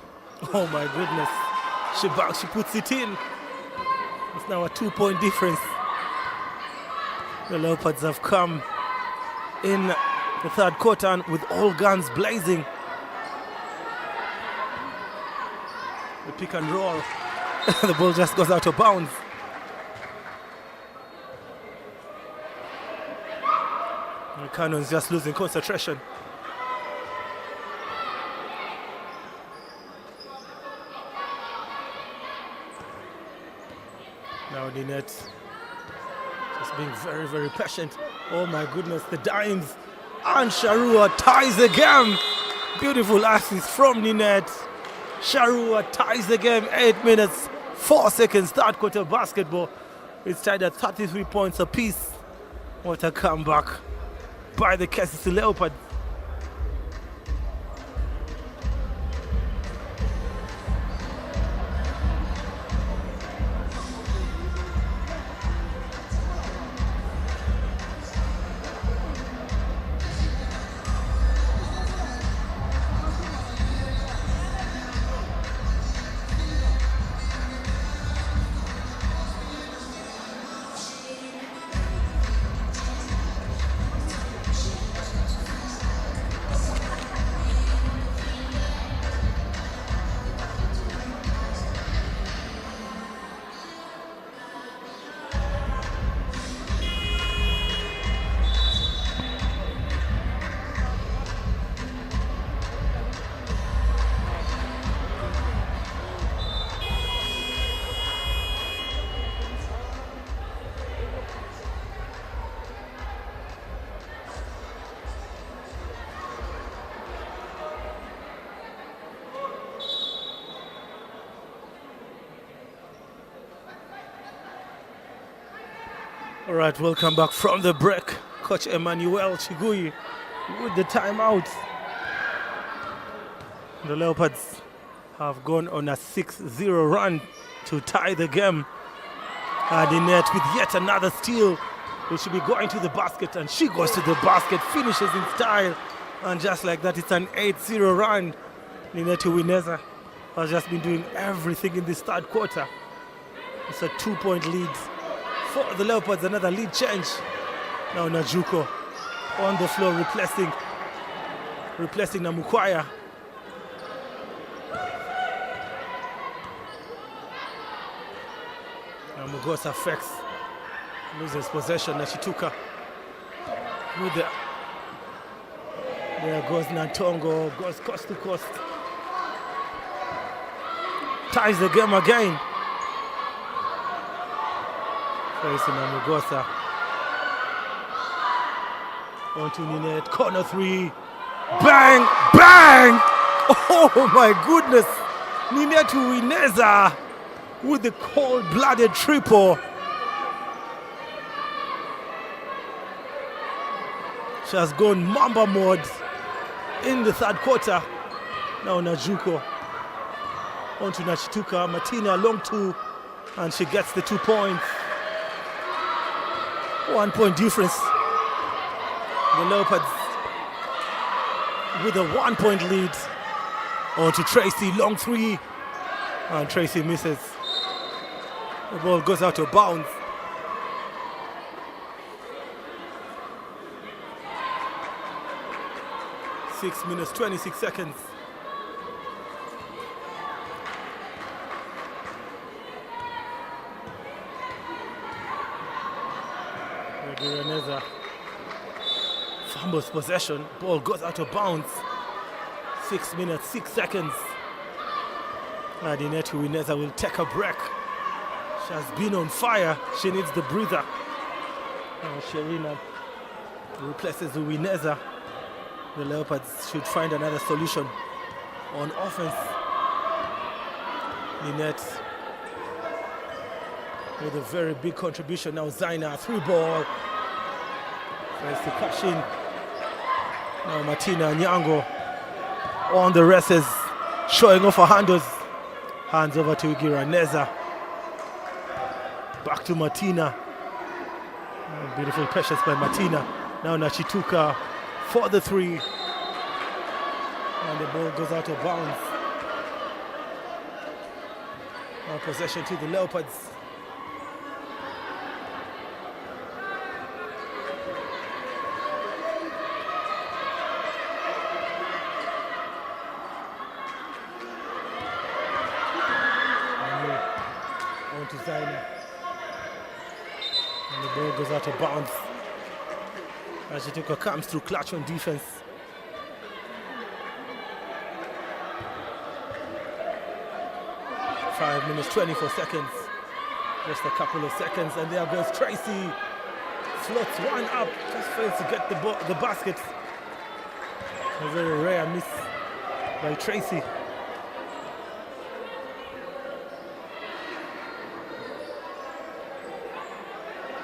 Oh my goodness. She puts it in. It's now a 2-point difference. The Leopards have come in the third quarter with all guns blazing. The pick and roll. The ball just goes out of bounds. The Canons just losing concentration. Now the net just being very, very patient. Oh my goodness, the dimes. And Sharua ties the game. Beautiful assist from the net. Sharua ties the game. 8 minutes, 4 seconds, third quarter basketball. It's tied at 33 points apiece. What a comeback by the KCCA Leopards. All right, welcome back from the break. Coach Emmanuel Chigui with the timeout. The Leopards have gone on a 6-0 run to tie the game. The net with yet another steal. They should be going to the basket, and she goes to the basket, finishes in style. And just like that, it's an 8-0 run. Ninette Uwineza has just been doing everything in this third quarter. It's a 2-point lead for the Leopards, another lead change. Now Najuko on the floor replacing Namukwaya. Namugosa affects, loses possession. Nachituka with the There goes Nantongo, goes coast to coast. Ties the game again. Facing Amugosa. On to Ninette, corner three. Bang! Bang! Oh my goodness! Ninette Uwineza with the cold-blooded triple. She has gone Mamba mode in the third quarter. Now Najuko onto Nachituka. Martina long two, and she gets the 2 points. 1 point difference. The Leopards with a 1 point lead. Onto Tracy, long three, and Tracy misses. The ball goes out of bounds. Six minutes, 26 seconds. Giraneza fumbles possession. Ball goes out of bounds. 6 minutes, 6 seconds. Ninette Uwineza will take a break. She has been on fire. She needs the breather. Sherina replaces Uwineza. The Leopards should find another solution on offense. Ninette with a very big contribution. Now Zaina, 3 ball. Tries to cash in. Now Martina Nyango on the races, showing off her handles. Hands over to Giraneza. Back to Martina. Beautiful patience by Martina. Now Nachituka for the 3. And the ball goes out of bounds. Now possession to the Leopards. To Zaina. And the ball goes out of bounds. Nachituka comes through clutch on defense. Five minutes, 24 seconds. Just a couple of seconds, and there goes Tracy. Floats one up, just fails to get the basket. A very rare miss by Tracy.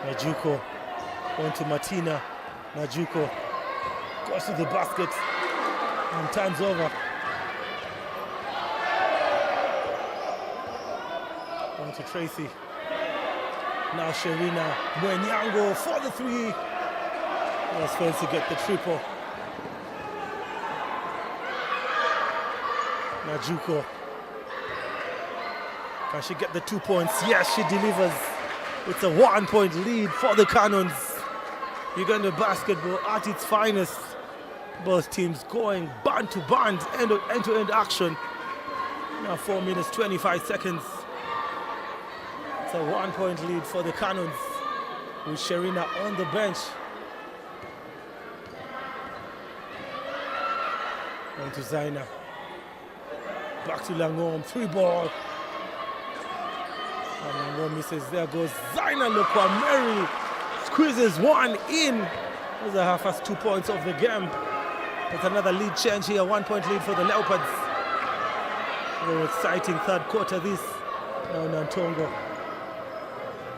Najuko onto Martina. Najuko goes to the basket and turns over. Onto Tracy. Now Sherina Mwenyango for the 3. Was fails to get the triple. Najuko. Can she get the 2 points? Yes, she delivers. It's a 1 point lead for the Canons. Uganda basketball at its finest. Both teams going band to band, end-to-end action. Now 4 minutes, 25 seconds. It's a 1 point lead for the Canons with Sherina on the bench. On to Zaina. Back to Langom, 3 ball. And Langom misses. There goes Zaina Lokwameri. Squeezes one in. Those are her first 2 points of the game. It's another lead change here, 1 point lead for the Leopards. Very exciting third quarter this. Now Nantongo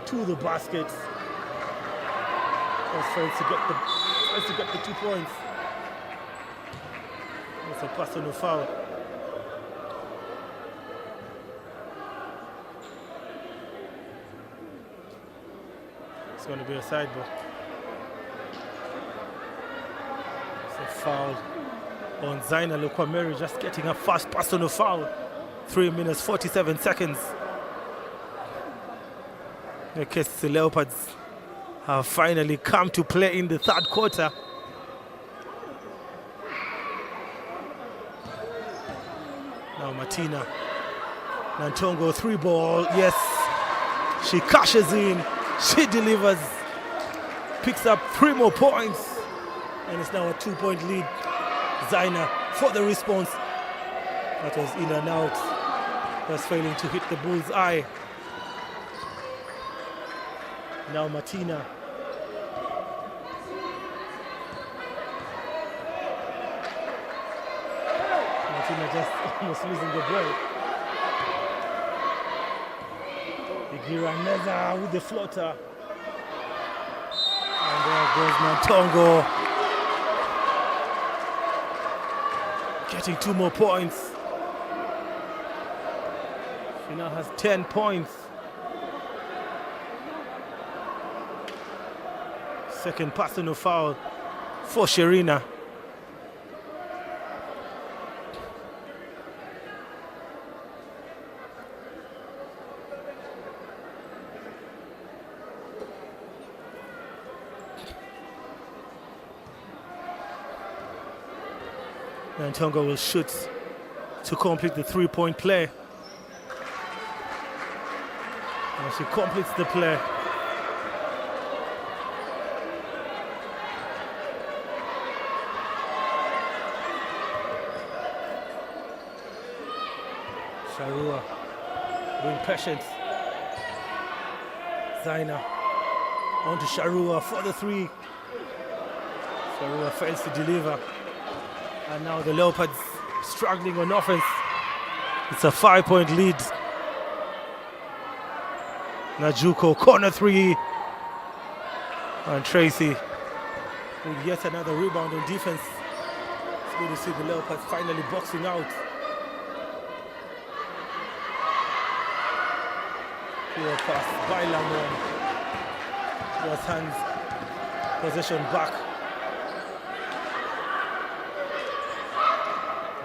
to the basket. Just tries to get the 2 points. It's a personal foul. It's going to be a side ball. It's a foul on Zaina Lokwameri, just getting a first personal foul. 3 minutes, 47 seconds. The KCCA Leopards have finally come to play in the third quarter. Now Martina Nantongo, 3 ball. Yes, she cashes in. She delivers, picks up 3 more points, and it's now a 2 point lead Zaina for the response. That was in and out. Was failing to hit the bull's eye. Now Martina. Martina just almost losing the ball. Igiraneza with the floater. And there goes Nantongo. Getting 2 more points. She now has 10 points. Second personal foul for Sherina. Nantongo will shoot to complete the 3-point play. And she completes the play. Sharua being patient. Zaina on to Sharua for the 3. Sharua fails to deliver. And now the Leopards struggling on offense. It's a 5-point lead. Najuko, corner 3. And Tracy with yet another rebound on defense. It's good to see the Leopards finally boxing out. Poor pass by Lamon. Was hands possession back.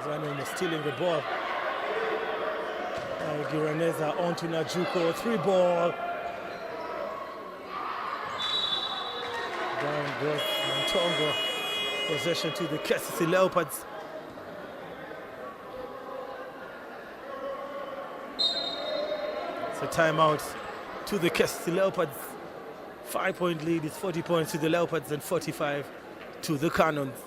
Zanon was stealing the ball. Giraneza onto Najuko, 3 ball. Down goes Nantongo. Possession to the KCCA Leopards. It's a timeout to the KCCA Leopards. 5-point lead is 40 points to the Leopards and 45 to the Canons.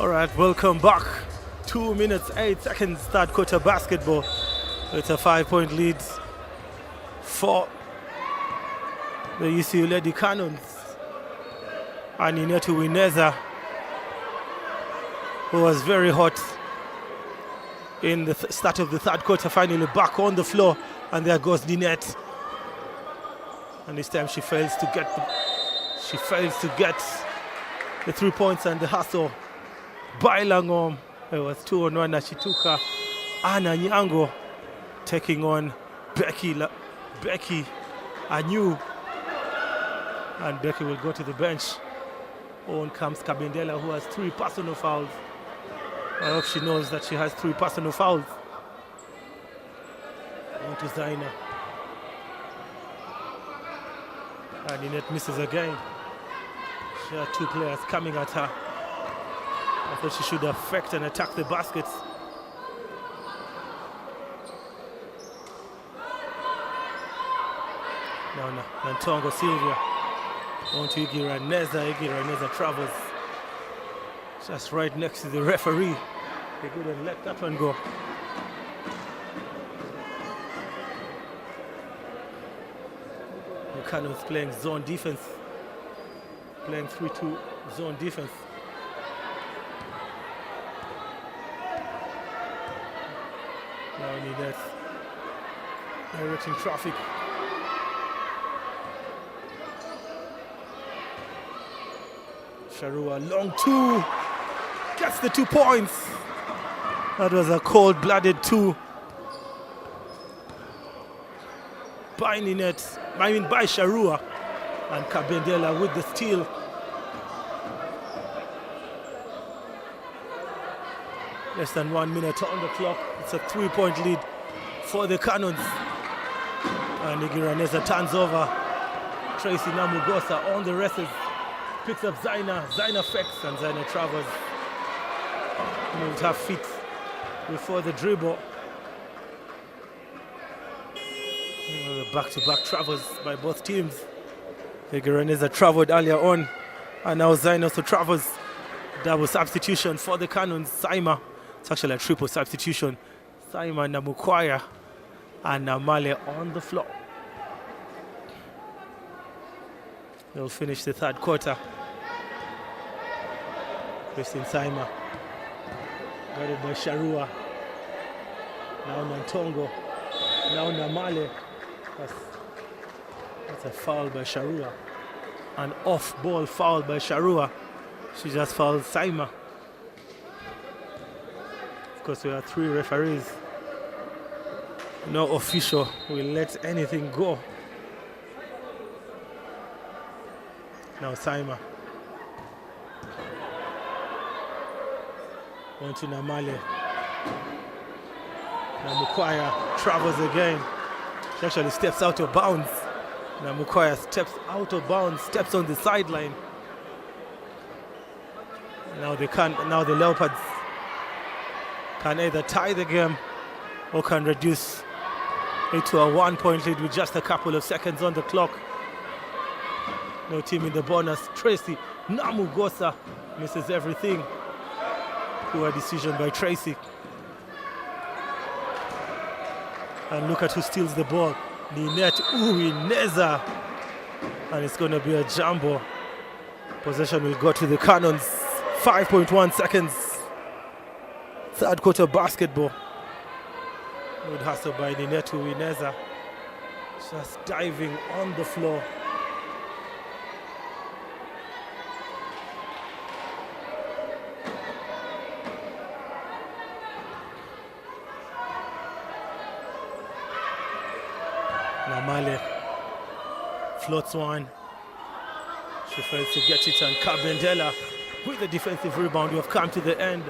All right, welcome back. 2 minutes, 8 seconds, third quarter basketball. It's a 5-point lead for the UCU Lady Canons. And Inetu Wineza, who was very hot in the start of the third quarter, finally back on the floor. And there goes Dinette. And this time she fails to get the 3 points and the hustle. By Langom, it was 2-on-1 as she took Anna Nyango taking on Becky Anu. And Becky will go to the bench. On comes Kabendela, who has 3 personal fouls. I hope she knows that she has 3 personal fouls. On to Zaina. And Inette misses again. She had 2 players coming at her. I thought she should affect and attack the baskets. Now Now Nantongo Sylvia. On to Iggy Raneza. Iggy Raneza travels just right next to the referee. They couldn't let that one go. The Canons playing zone defense. Playing 3-2 zone defense. Now we need that directing traffic. Sharua, long two, gets the 2 points. That was a cold-blooded 2. By Sharua, and Kabendela with the steal. Less than 1 minute on the clock. It's a 3-point lead for the Canons. And Iggy Raneza turns over. Tracy Namugosa on the wrestles. Picks up Zaina. Zaina fakes and Zaina travels. Moved her feet before the dribble. Back-to-back travels by both teams. Iggy Raneza traveled earlier on. And now Zaina also travels. Double substitution for the Canons. Saima. It's actually a triple substitution. Saima, Namukwaya, and Namale on the floor. They'll finish the third quarter. Christine Saima. Guarded by Sharua. Now Nantongo. Now Namale. That's a foul by Sharua. An off-ball foul by Sharua. She just fouled Saima. Of course, we have 3 referees. No official will let anything go. Now Saima. On to Namale. Namukwaya travels again. She actually steps out of bounds. Namukwaya steps out of bounds, steps on the sideline. Now the Leopards can either tie the game or can reduce it to a 1-point lead with just a couple of seconds on the clock. No team in the bonus. Tracy Namugosa misses everything. Poor decision by Tracy. And look at who steals the ball. Ninette Uwineza. And it's going to be a jumbo. Possession will go to the Canons. 5.1 seconds. Third quarter basketball. Good hustle by Ninette Uwineza. Just diving on the floor. Namale floats one. She fails to get it, and Kabendela with the defensive rebound. We have come to the end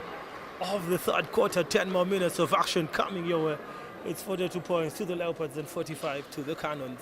of the third quarter. 10 more minutes of action coming your way. It's 42 points to the Leopards and 45 to the Canons.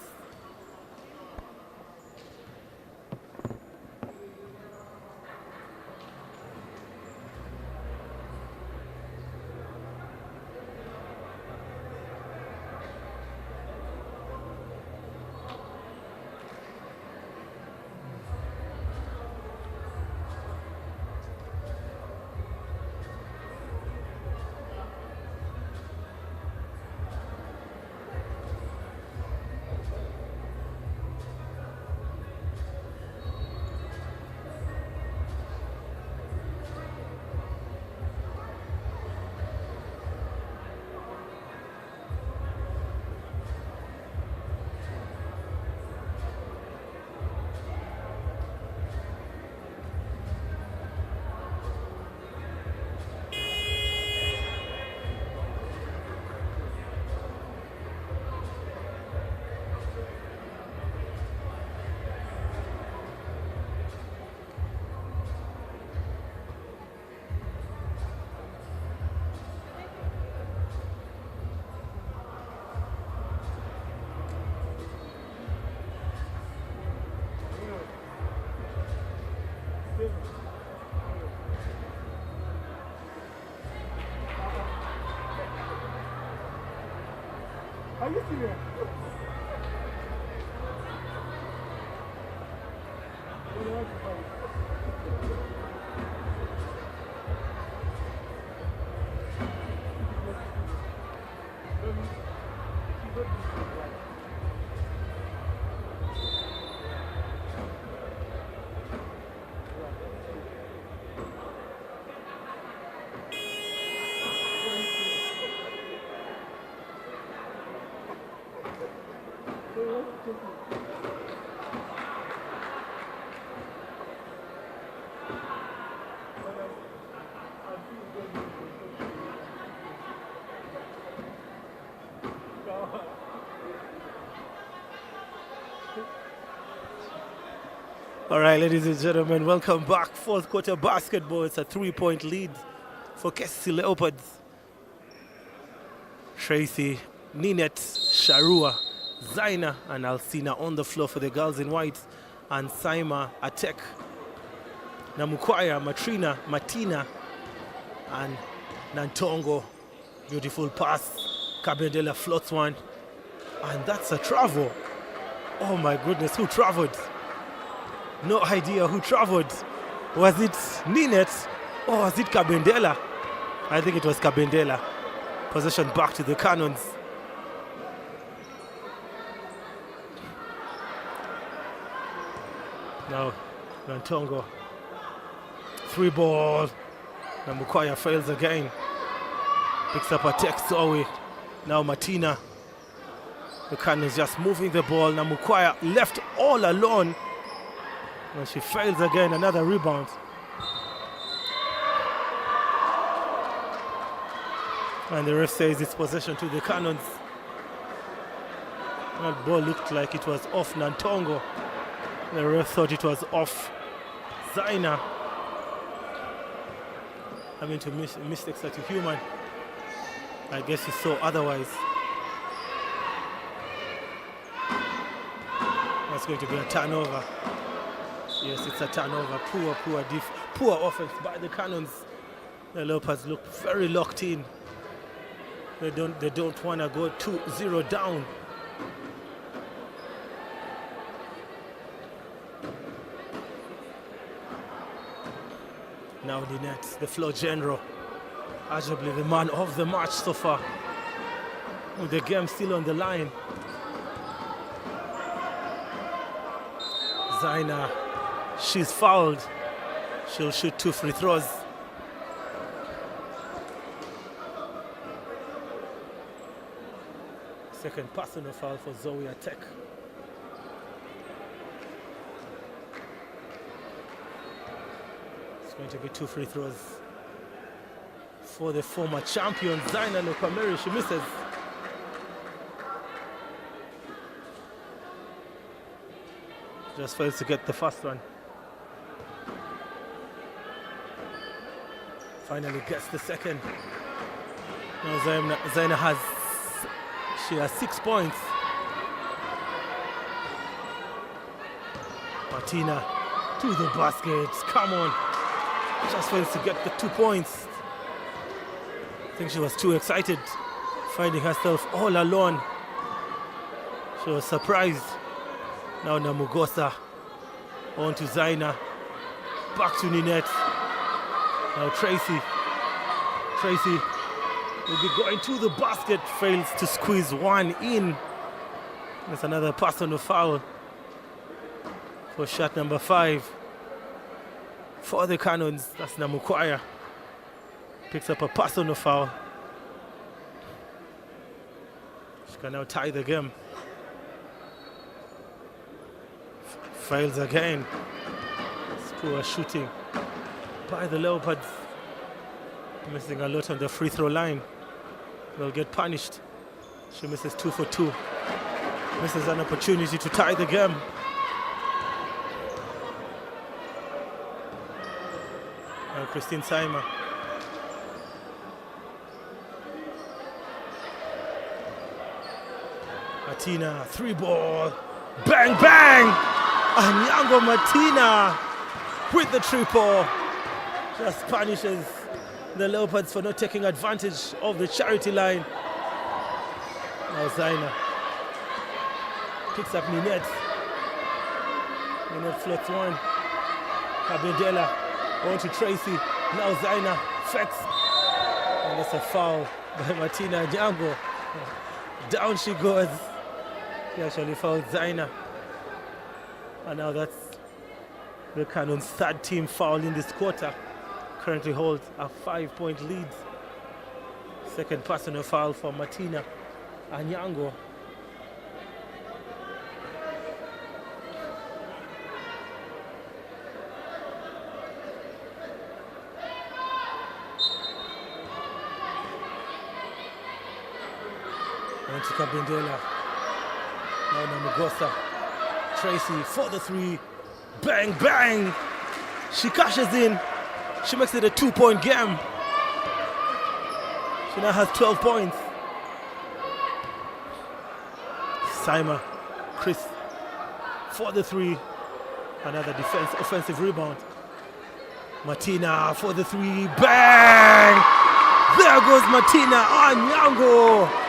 Are you serious? All right, ladies and gentlemen, welcome back. Fourth quarter basketball. It's a 3-point lead for KCCA Leopards. Tracy, Ninette, Sharua, Zaina, and Alcina on the floor for the girls in white. And Saima, Atek, Namukwaya, Matrina, Matina, and Nantongo. Beautiful pass. Kabendela floats one. And that's a travel. Oh my goodness, who traveled? No idea who traveled. Was it Ninette or was it Kabendela? I think it was Kabendela. Possession back to the Canons. Now, Nantongo. 3 ball. Namukwaya fails again. Picks up a text away. Now Matina. The Canons just moving the ball. Namukwaya left all alone. And she fails again, another rebound. And the ref says it's possession to the Canons. That ball looked like it was off Nantongo. The ref thought it was off Zaina. I mean, mistakes are to human. I guess he saw otherwise. That's going to be a turnover. Yes, it's a turnover. Poor offense by the Canons. The Leopards look very locked in. They don't want to go 2-0 down. Now Ninette, the floor general, arguably the man of the match so far. With the game still on the line. Zaina, she's fouled. She'll shoot 2 free throws. Second personal foul for Zoe Atek. It's going to be 2 free throws for the former champion, Zaina Lokameri. She misses. Just fails to get the first one. Finally gets the second. Now Zaina has 6 points. Martina to the basket. Come on. Just fails to get the 2 points. I think she was too excited, finding herself all alone. She was surprised. Now Namugosa on to Zaina. Back to Ninette. Now Tracy will be going to the basket, fails to squeeze one in. That's another personal foul for shot number 5 for the Canons. That's Namukwaya. Picks up a personal foul. She can now tie the game. Fails again. It's poor shooting by the Leopards. Missing a lot on the free throw line. They'll get punished. She misses 2 for 2. Misses an opportunity to tie the game. Now Christine Saima. Martina, 3 ball. Bang, bang! And Yango Martina with the triple. Just punishes the Leopards for not taking advantage of the charity line. Now Zaina picks up Ninette. Ninette floats one. Kabendela on to Tracy. Now Zaina fakes. And that's a foul by Martina Nyango. Down she goes. He actually fouled Zaina. And now that's the Canons' 3rd team foul in this quarter. Currently holds a 5-point lead. Second personal foul for Martina Anyango. On to Kabendela. Now Namugosa. Tracy for the three. Bang, bang. She cashes in. She makes it a 2-point game. She now has 12 points. Saima, Chris for the three. Another offensive rebound. Martina for the three. Bang! There goes Martina Anyango.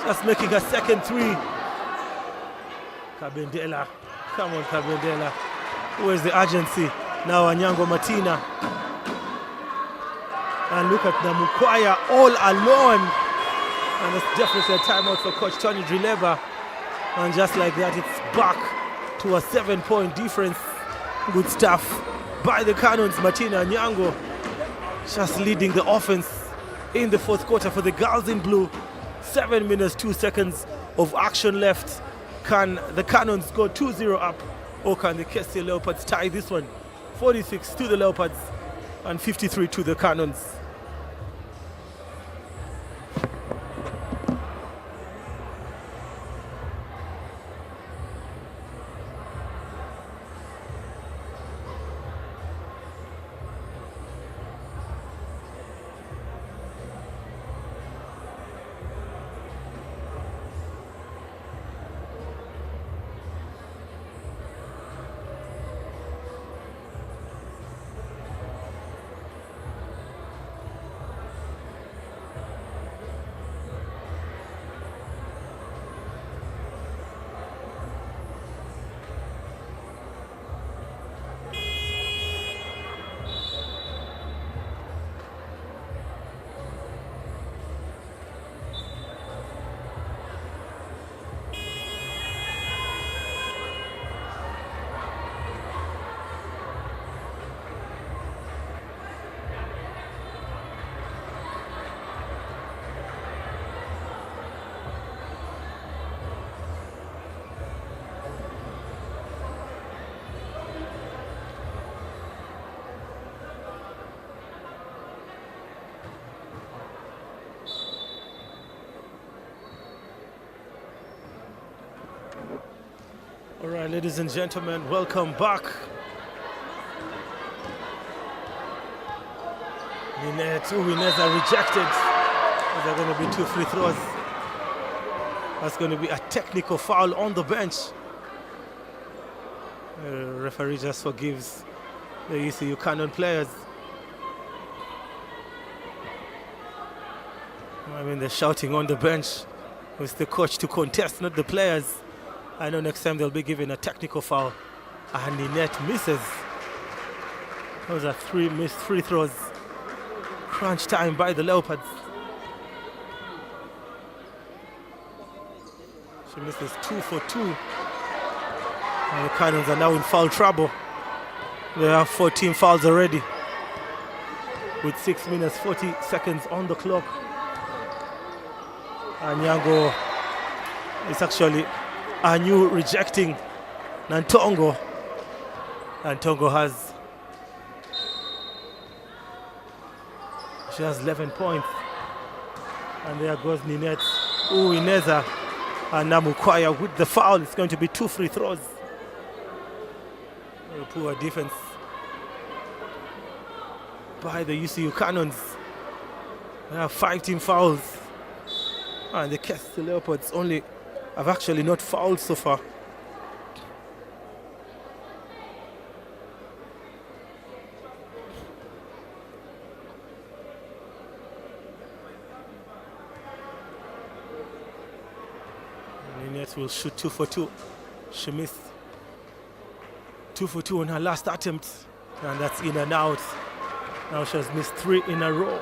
Just making her second three. Kabendela. Come on, Kabendela. Where's the urgency? Now Anyango Martina. And look at Namukwaya all alone. And it's definitely a timeout for Coach Tony Drileba. And just like that, it's back to a 7-point difference. Good stuff by the Canons. Martina Anyango just leading the offense in the fourth quarter for the girls in blue. 7 minutes, 2 seconds of action left. Can the Canons go 2-0 up, or can the KCCA Leopards tie this one? 46 to the Leopards and 53 to the Canons. All right, ladies and gentlemen, welcome back. Two winners are rejected. Those are going to be 2 free throws. That's going to be a technical foul on the bench. The referee just forgives the UCU Canon players. I mean, they're shouting on the bench. It's the coach to contest, not the players. I know next time they'll be given a technical foul. And Ninette misses. Those are 3 missed free throws. Crunch time by the Leopards. She misses 2 for 2. And the Canons are now in foul trouble. They have 14 fouls already. With 6 minutes, 40 seconds on the clock. And Nyango is actually Anyu rejecting Nantongo. Nantongo has 11 points. And there goes Ninette Uwineza and Namukwaya with the foul. It's going to be 2 free throws. Very poor defense by the UCU Canons. They have 5 team fouls. And the KCCA Leopards only have actually not fouled so far. Ninette will shoot 2 for 2. She missed 2 for 2 on her last attempt, and that's in and out. Now she has missed 3 in a row.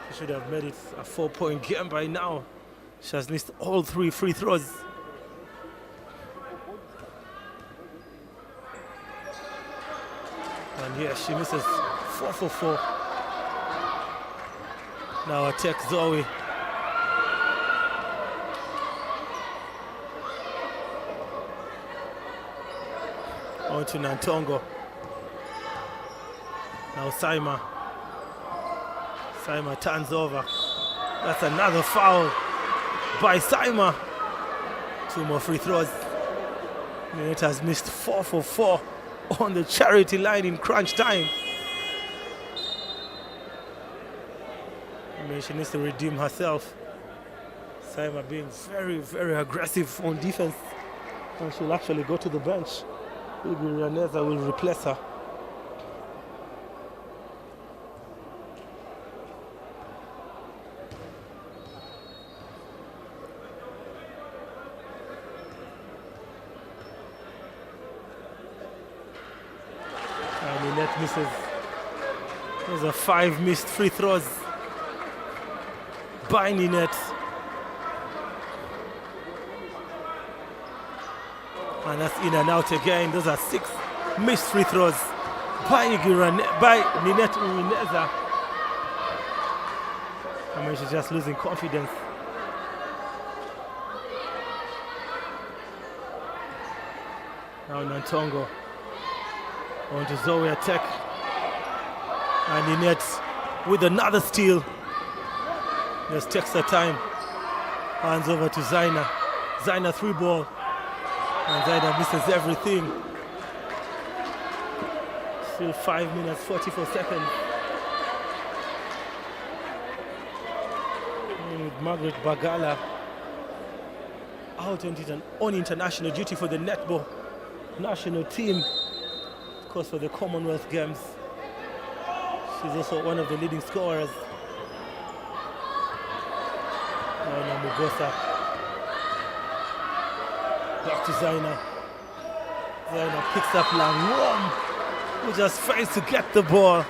She should have made it a 4-point game by now. She has missed all 3 free throws. And here she misses 4 for 4. Now attack Zoe. On to Nantongo. Now Saima. Saima turns over. That's another foul by Saima. 2 more free throws. Ninette has missed 4 for 4 on the charity line in crunch time. I mean, she needs to redeem herself. Saima being very, very aggressive on defense. And she'll actually go to the bench. Raneza will replace her. And Ninette misses. Those are 5 missed free throws by Ninette. And that's in and out again. Those are 6 missed free throws by Ninette Uwineza. I mean, she's just losing confidence. Now Nantongo on to Zoe Tech. And Ninette with another steal. Just takes her time. Hands over to Zaina. Zaina 3 ball. And Zaina misses everything. Still 5 minutes, 44 seconds. And with Margaret Bagala out on international duty for the netball national team, of course, for the Commonwealth Games. She's also one of the leading scorers. Now Mugosa. Back to Zaina. Zaina picks up Langwom, who just fails to get the ball.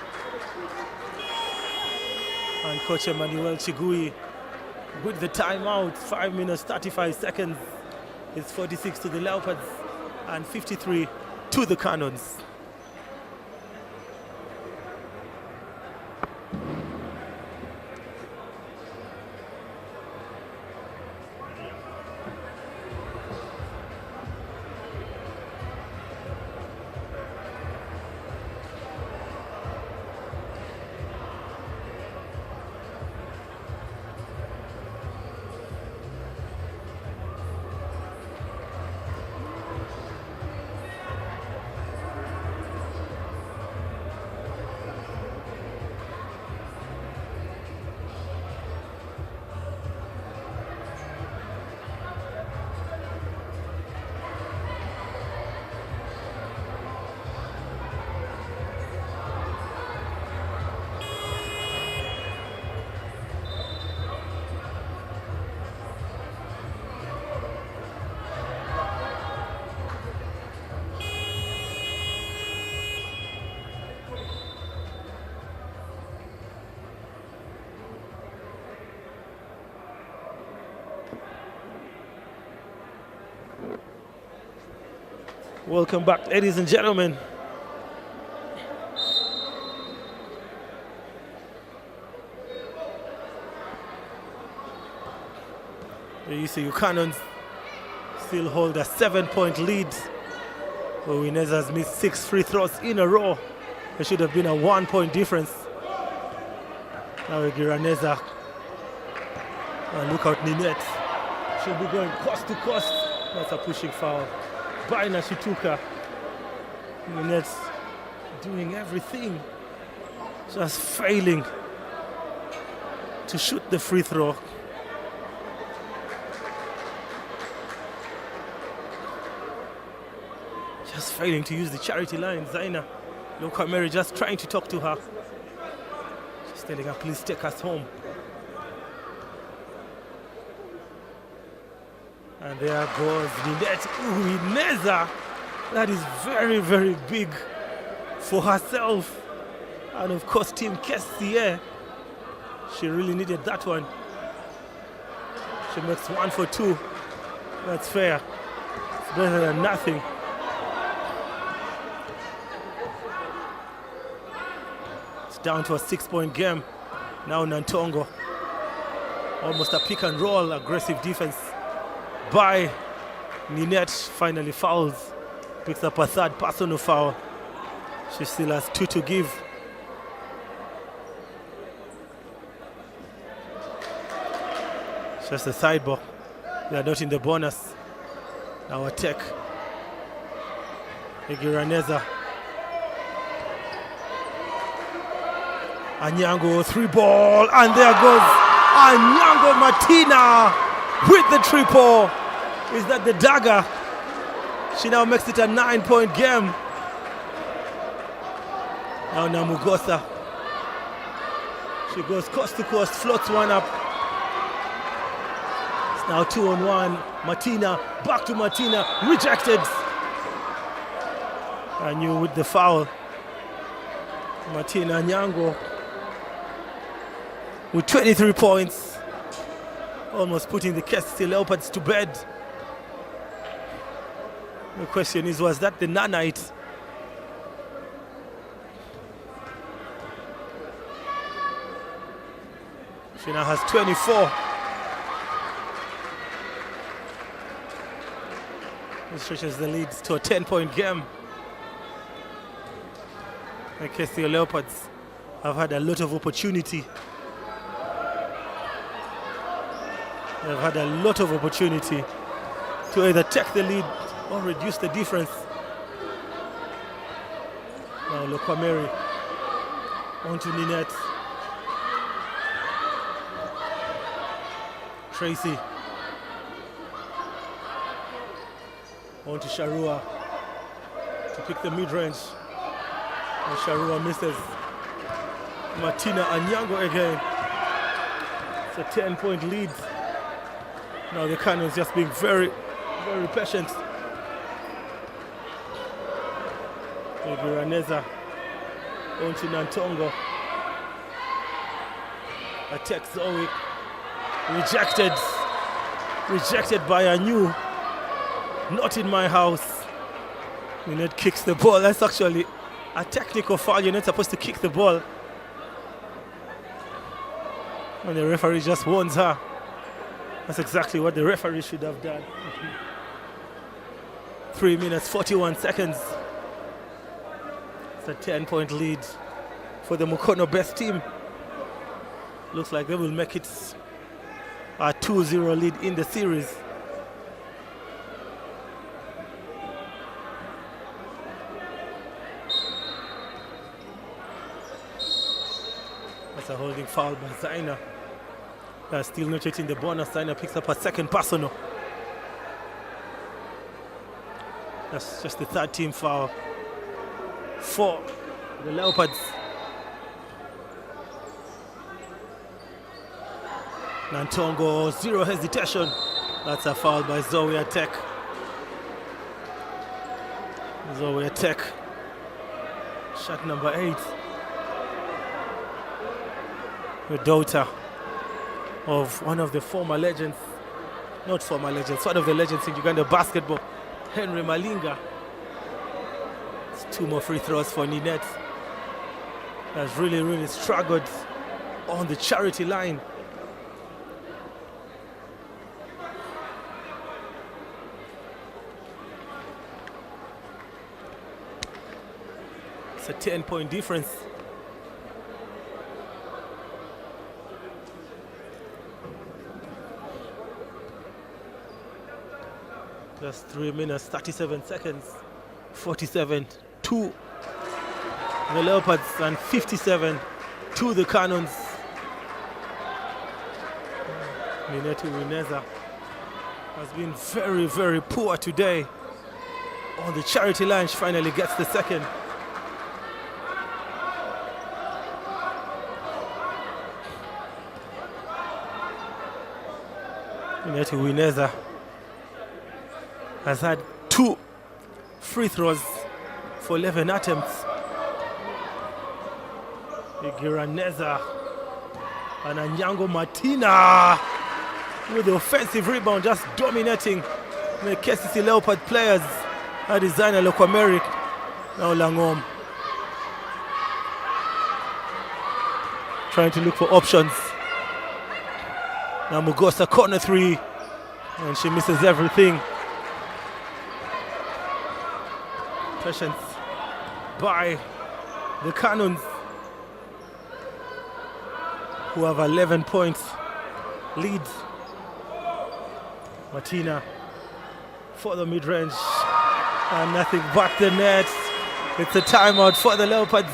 And Coach Emmanuel Chigui with the timeout. 5 minutes, 35 seconds. It's 46 to the Leopards and 53 to the Canons. Welcome back, ladies and gentlemen. The UCU Canons still hold a 7-point lead. Uwineza has missed 6 free throws in a row. There should have been a 1-point difference. Now Giraneza. And look out, Ninette. She'll be going coast to coast. That's a pushing foul by Nashituka. Ninette's doing everything, just failing to shoot the free throw. Just failing to use the charity line. Zaina, look at Mary just trying to talk to her. She's telling her, please take us home. And there goes Ninette Uwineza. That is very, very big for herself. And of course, Team KCCA. She really needed that one. She makes 1 for 2. That's fair. It's better than nothing. It's down to a 6-point game. Now Nantongo. Almost a pick and roll, aggressive defense by Ninette. Finally fouls, picks up a 3rd personal foul. She still has 2 to give. Just a sidebar. They are not in the bonus. Now attack. Egiraneza. Anyango 3-ball, and there goes Anyango Martina with the triple. Is that the dagger? She now makes it a 9-point game. Now Namugosa. She goes coast to coast, floats one up. It's now 2-on-1. Martina, back to Martina, rejected. Anyu with the foul. Martina Anyango with 23 points, almost putting the KCCA Leopards to bed. The question is, was that the nanite? She now has 24. This stretches the lead to a 10-point game. The KCCA Leopards have had a lot of opportunity. They've had a lot of opportunity to either take the lead or reduce the difference. Now Lokwameri onto Ninette. Tracy onto Sharua to pick the mid-range. And Sharua misses. Martina Anyango again. It's a 10-point lead. Now the Canons just being very, very patient. Giraneza onto Nantongo. Attack Zoe. Rejected. Rejected by Anyu. Not in my house. Ninette kicks the ball. That's actually a technical foul. You're not supposed to kick the ball. And the referee just warns her. That's exactly what the referee should have done. 3 minutes, 41 seconds. It's a 10-point lead for the Mukono best team. Looks like they will make it a 2-0 lead in the series. That's a holding foul by Zaina. Still not yet in the bonus. Zaina picks up a second personal. That's just the third team foul for the Leopards. Nantongo, zero hesitation. That's a foul by Zoe Atek. Zoe Atek. Shot number 8. The daughter of one of the former legends, not former legends, one of the legends in Uganda basketball, Henry Malinga. It's 2 more free throws for Ninette. Has really struggled on the charity line. It's a 10-point difference. Just 3 minutes, 37 seconds, 47 to the Leopards and 57 to the Canons. Ninette Wineza has been very poor today. On the charity line, she finally gets the second. Ninette Wineza has had 2 free throws for 11 attempts. Giraneza and Anyango Martina with the offensive rebound, just dominating the KCCA Leopard players. That is Zaina Lokwameri. Now Langom trying to look for options. Now Mugosa corner 3, and she misses everything. Patience by the Canons, who have 11 points lead Martina for the mid-range, and nothing but the net. It's a timeout for the Leopards.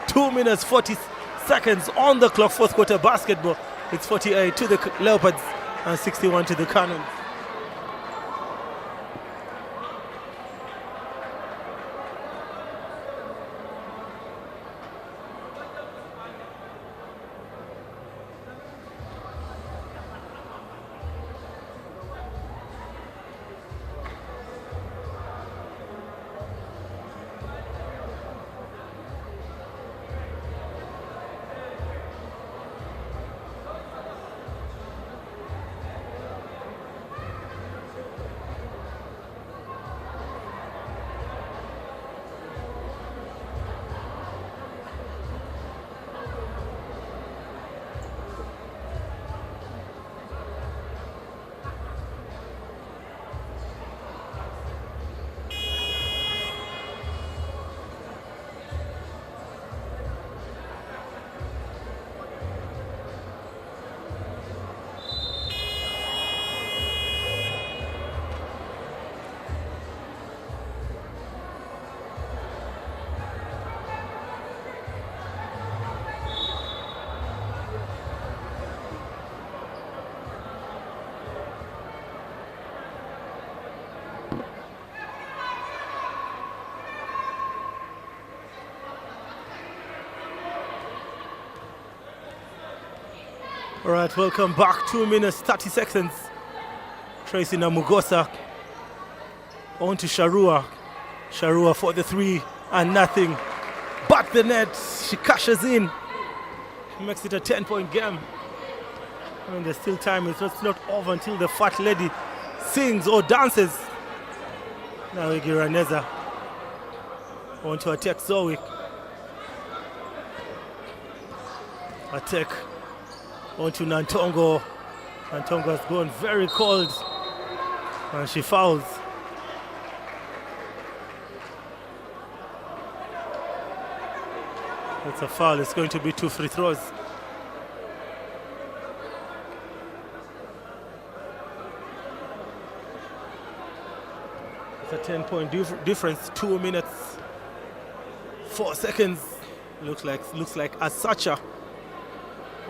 2 minutes 40 seconds on the clock, fourth quarter basketball. It's 48 to the Leopards and 61 to the Canons. All right, welcome back. 2 minutes 30 seconds. Tracy Namugosa on to Sharua. Sharua for the three and nothing but the net. She cashes in. She makes it a 10-point game. I mean, there's still time. It's not over until the fat lady sings or dances. Now Giraneza on to attack Zoe. Attack onto Nantongo. Nantongo has gone very cold and she fouls. It's a foul. It's going to be 2 free throws. It's a 10-point difference. 2 minutes 4 seconds. Looks like Asacha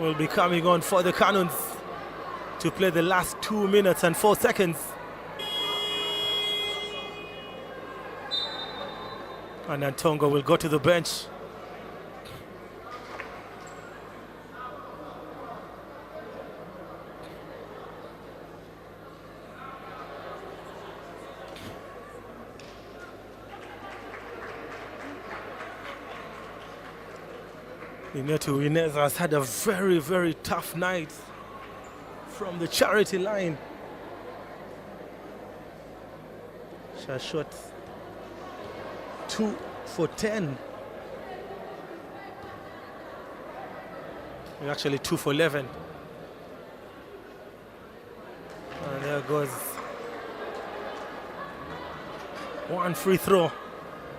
will be coming on for the Canons to play the last 2 minutes and 4 seconds. And Nantongo will go to the bench. Inetu Inez has had a very, very tough night from the charity line. She has shot 2 for 10. Actually 2 for 11. And there goes one free throw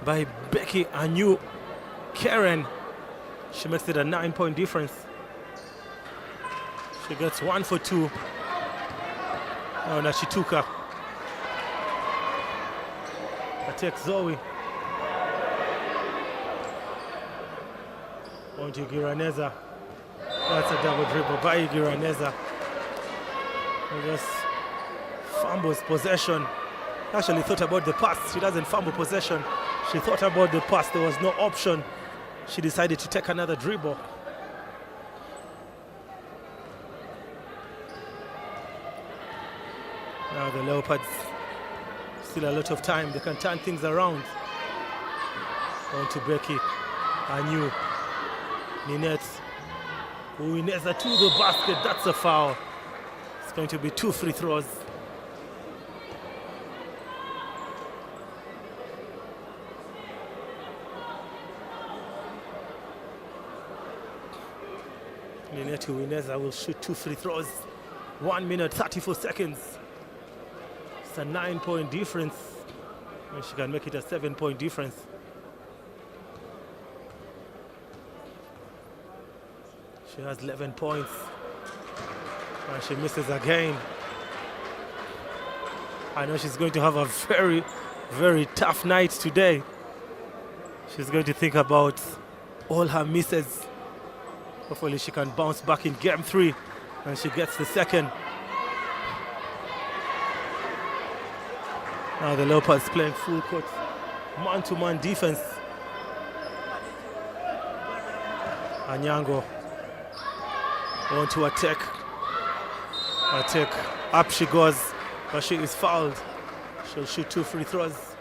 by Becky Anu Karen. She makes it a 9-point difference. She gets 1 for 2. Oh, now she took her. Attack Zoe. On to Giraneza. That's a double dribble by Giraneza. She just fumbles possession. Actually thought about the pass. She doesn't fumble possession. She thought about the pass. There was no option. She decided to take another dribble. Now the Leopards, still a lot of time. They can turn things around. On to Becky, Anu, Ninette. Uineza to the basket. That's a foul. It's going to be 2 free throws. Ninette Uineza will shoot 2 free throws. 1 minute 34 seconds. It's a 9-point difference. And she can make it a 7-point difference. She has 11 points. And she misses again. I know she's going to have a very, very tough night today. She's going to think about all her misses. Hopefully she can bounce back in game 3 and she gets the second. Now the Leopards playing full court, man-to-man defense. Anyango on to attack. Up she goes, but she is fouled. She'll shoot 2 free throws.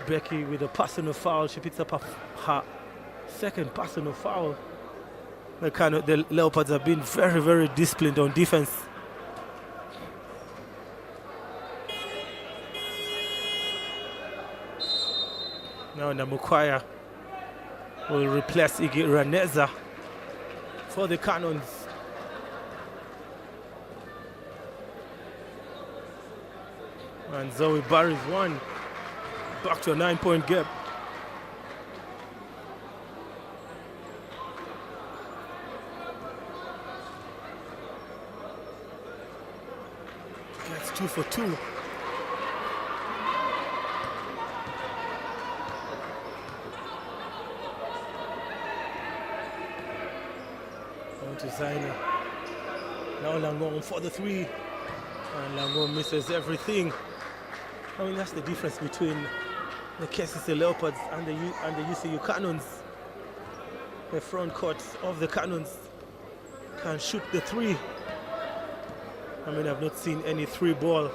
Becky with a personal foul. She picks up her second personal foul. The Leopards have been very, very disciplined on defense. Now Namukwaya will replace Igi Raneza for the Canons. And Zoe Barry's one. Back to a 9-point gap. That's 2 for 2. On to Zaina. Now Langong for the 3. And Langong misses everything. I mean, that's the difference between the KCCA Leopards and the UCU Canons. The front court of the Canons can shoot the 3. I mean, I've not seen any 3 ball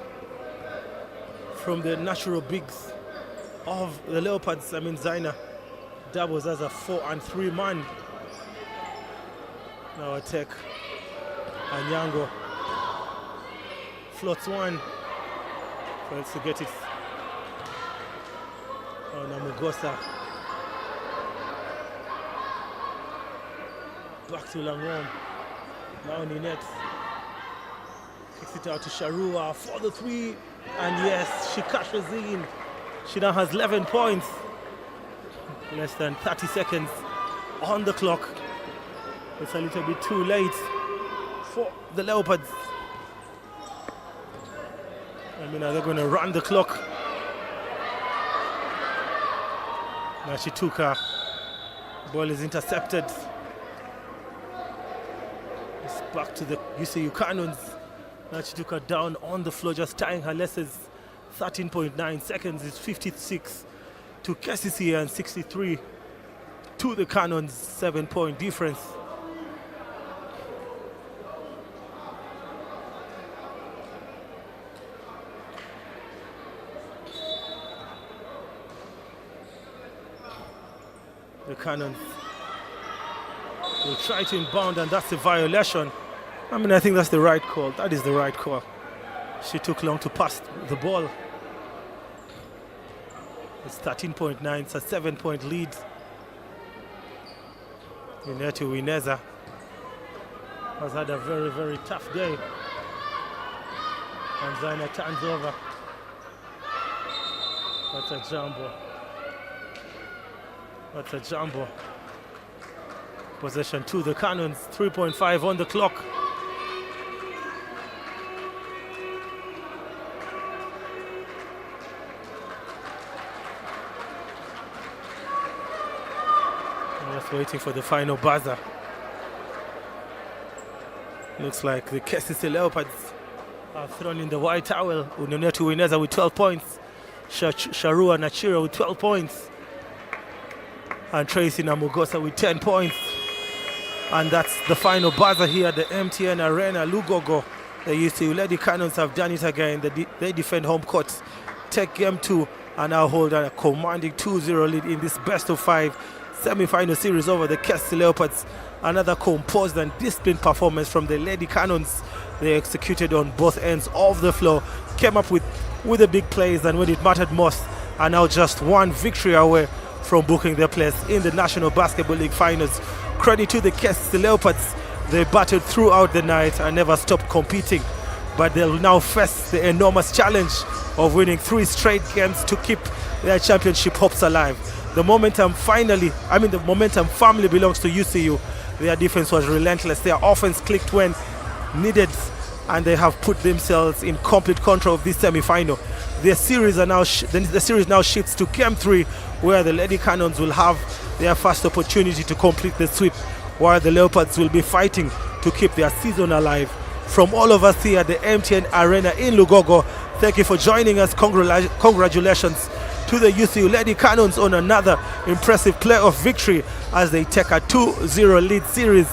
from the natural bigs of the Leopards. I mean, Zaina doubles as a 4 and 3 man. Now attack. Anyango floats one. Fails to get it. Oh, Namugosa. Back to Langom. Now Ninette. Kicks it out to Sharua for the 3. And yes, she cashes in. She now has 11 points. Less than 30 seconds on the clock. It's a little bit too late for the Leopards. I mean, are they going to run the clock? Now she took her. Ball is intercepted. It's back to the UCU Canons. Now she took her down on the floor, just tying her lessons. 13.9 seconds is 56 to KCCA and 63 to the Canons. 7-point difference. The Canons will try to inbound, and that's a violation. I mean, I think that's the right call. That is the right call. She took long to pass the ball. It's 13.9. It's a 7-point lead. Inetu Wineza has had a very, very tough day. And Zaina turns over. That's a jumbo. That's a jumbo. Possession to the Canons. 3.5 on the clock. Just waiting for the final buzzer. Looks like the KCCA Leopards have thrown in the white towel. Unonetu Wineza with 12 points. Sharua Nachira with 12 points. And Tracy Namugosa with 10 points. And that's the final buzzer here at the MTN Arena, Lugogo. The UCU Lady Canons have done it again. They defend home court, take game 2, and now hold a commanding 2-0 lead in this best-of-5 semi-final series over the KCCA Leopards. Another composed and disciplined performance from the Lady Canons. They executed on both ends of the floor, came up with the big plays, and when it mattered most, are now just one victory away from booking their place in the National Basketball League Finals. Credit to the KCCA Leopards. They battled throughout the night and never stopped competing. But they'll now face the enormous challenge of winning 3 straight games to keep their championship hopes alive. The momentum firmly belongs to UCU. Their defense was relentless. Their offense clicked when needed. and they have put themselves in complete control of this semi-final. The series now shifts to Game 3, where the Lady Canons will have their first opportunity to complete the sweep, while the Leopards will be fighting to keep their season alive. From all of us here at the MTN Arena in Lugogo, thank you for joining us. Congratulations to the UCU Lady Canons on another impressive playoff victory as they take a 2-0 lead series.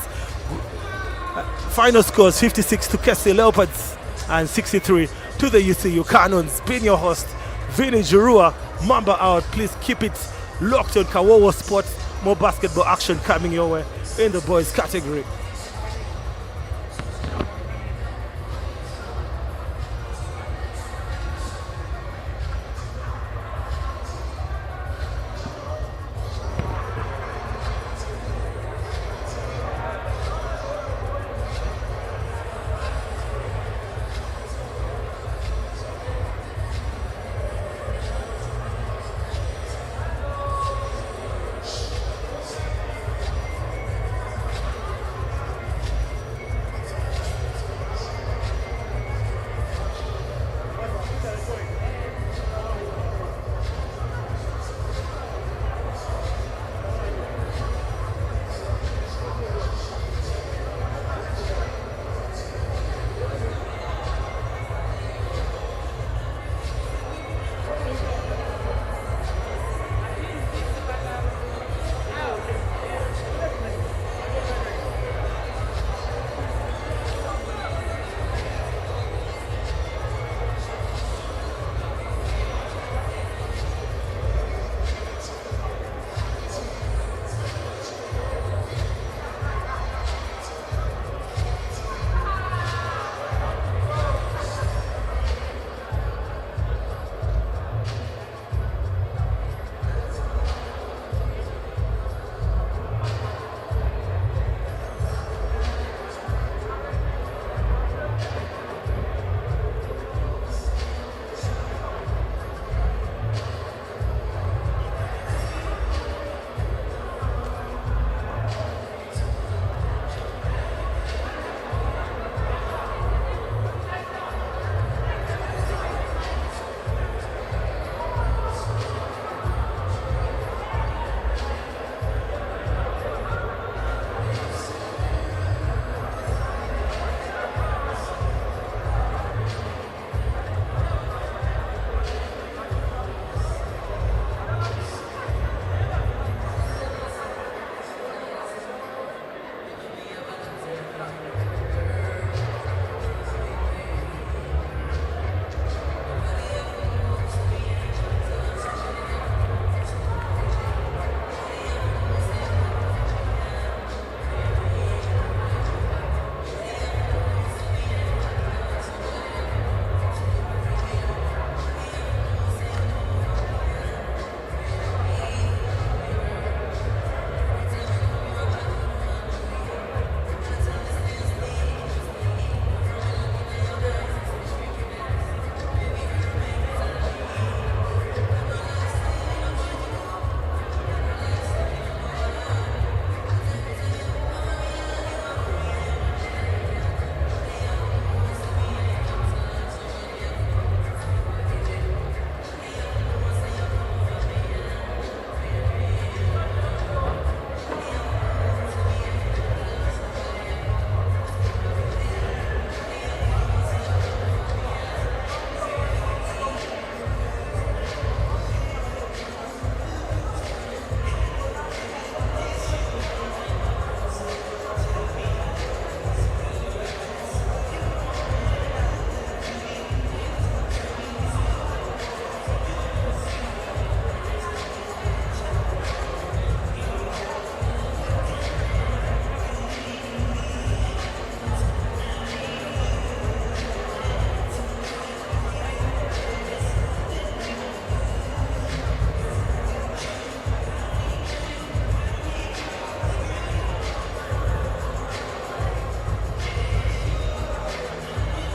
Final scores 56 to KCCA Leopards and 63 to the UCU Canons. Being your host, Vinny Jurua, Mamba out. Please keep it locked on Kawowo Sports. More basketball action coming your way in the boys category.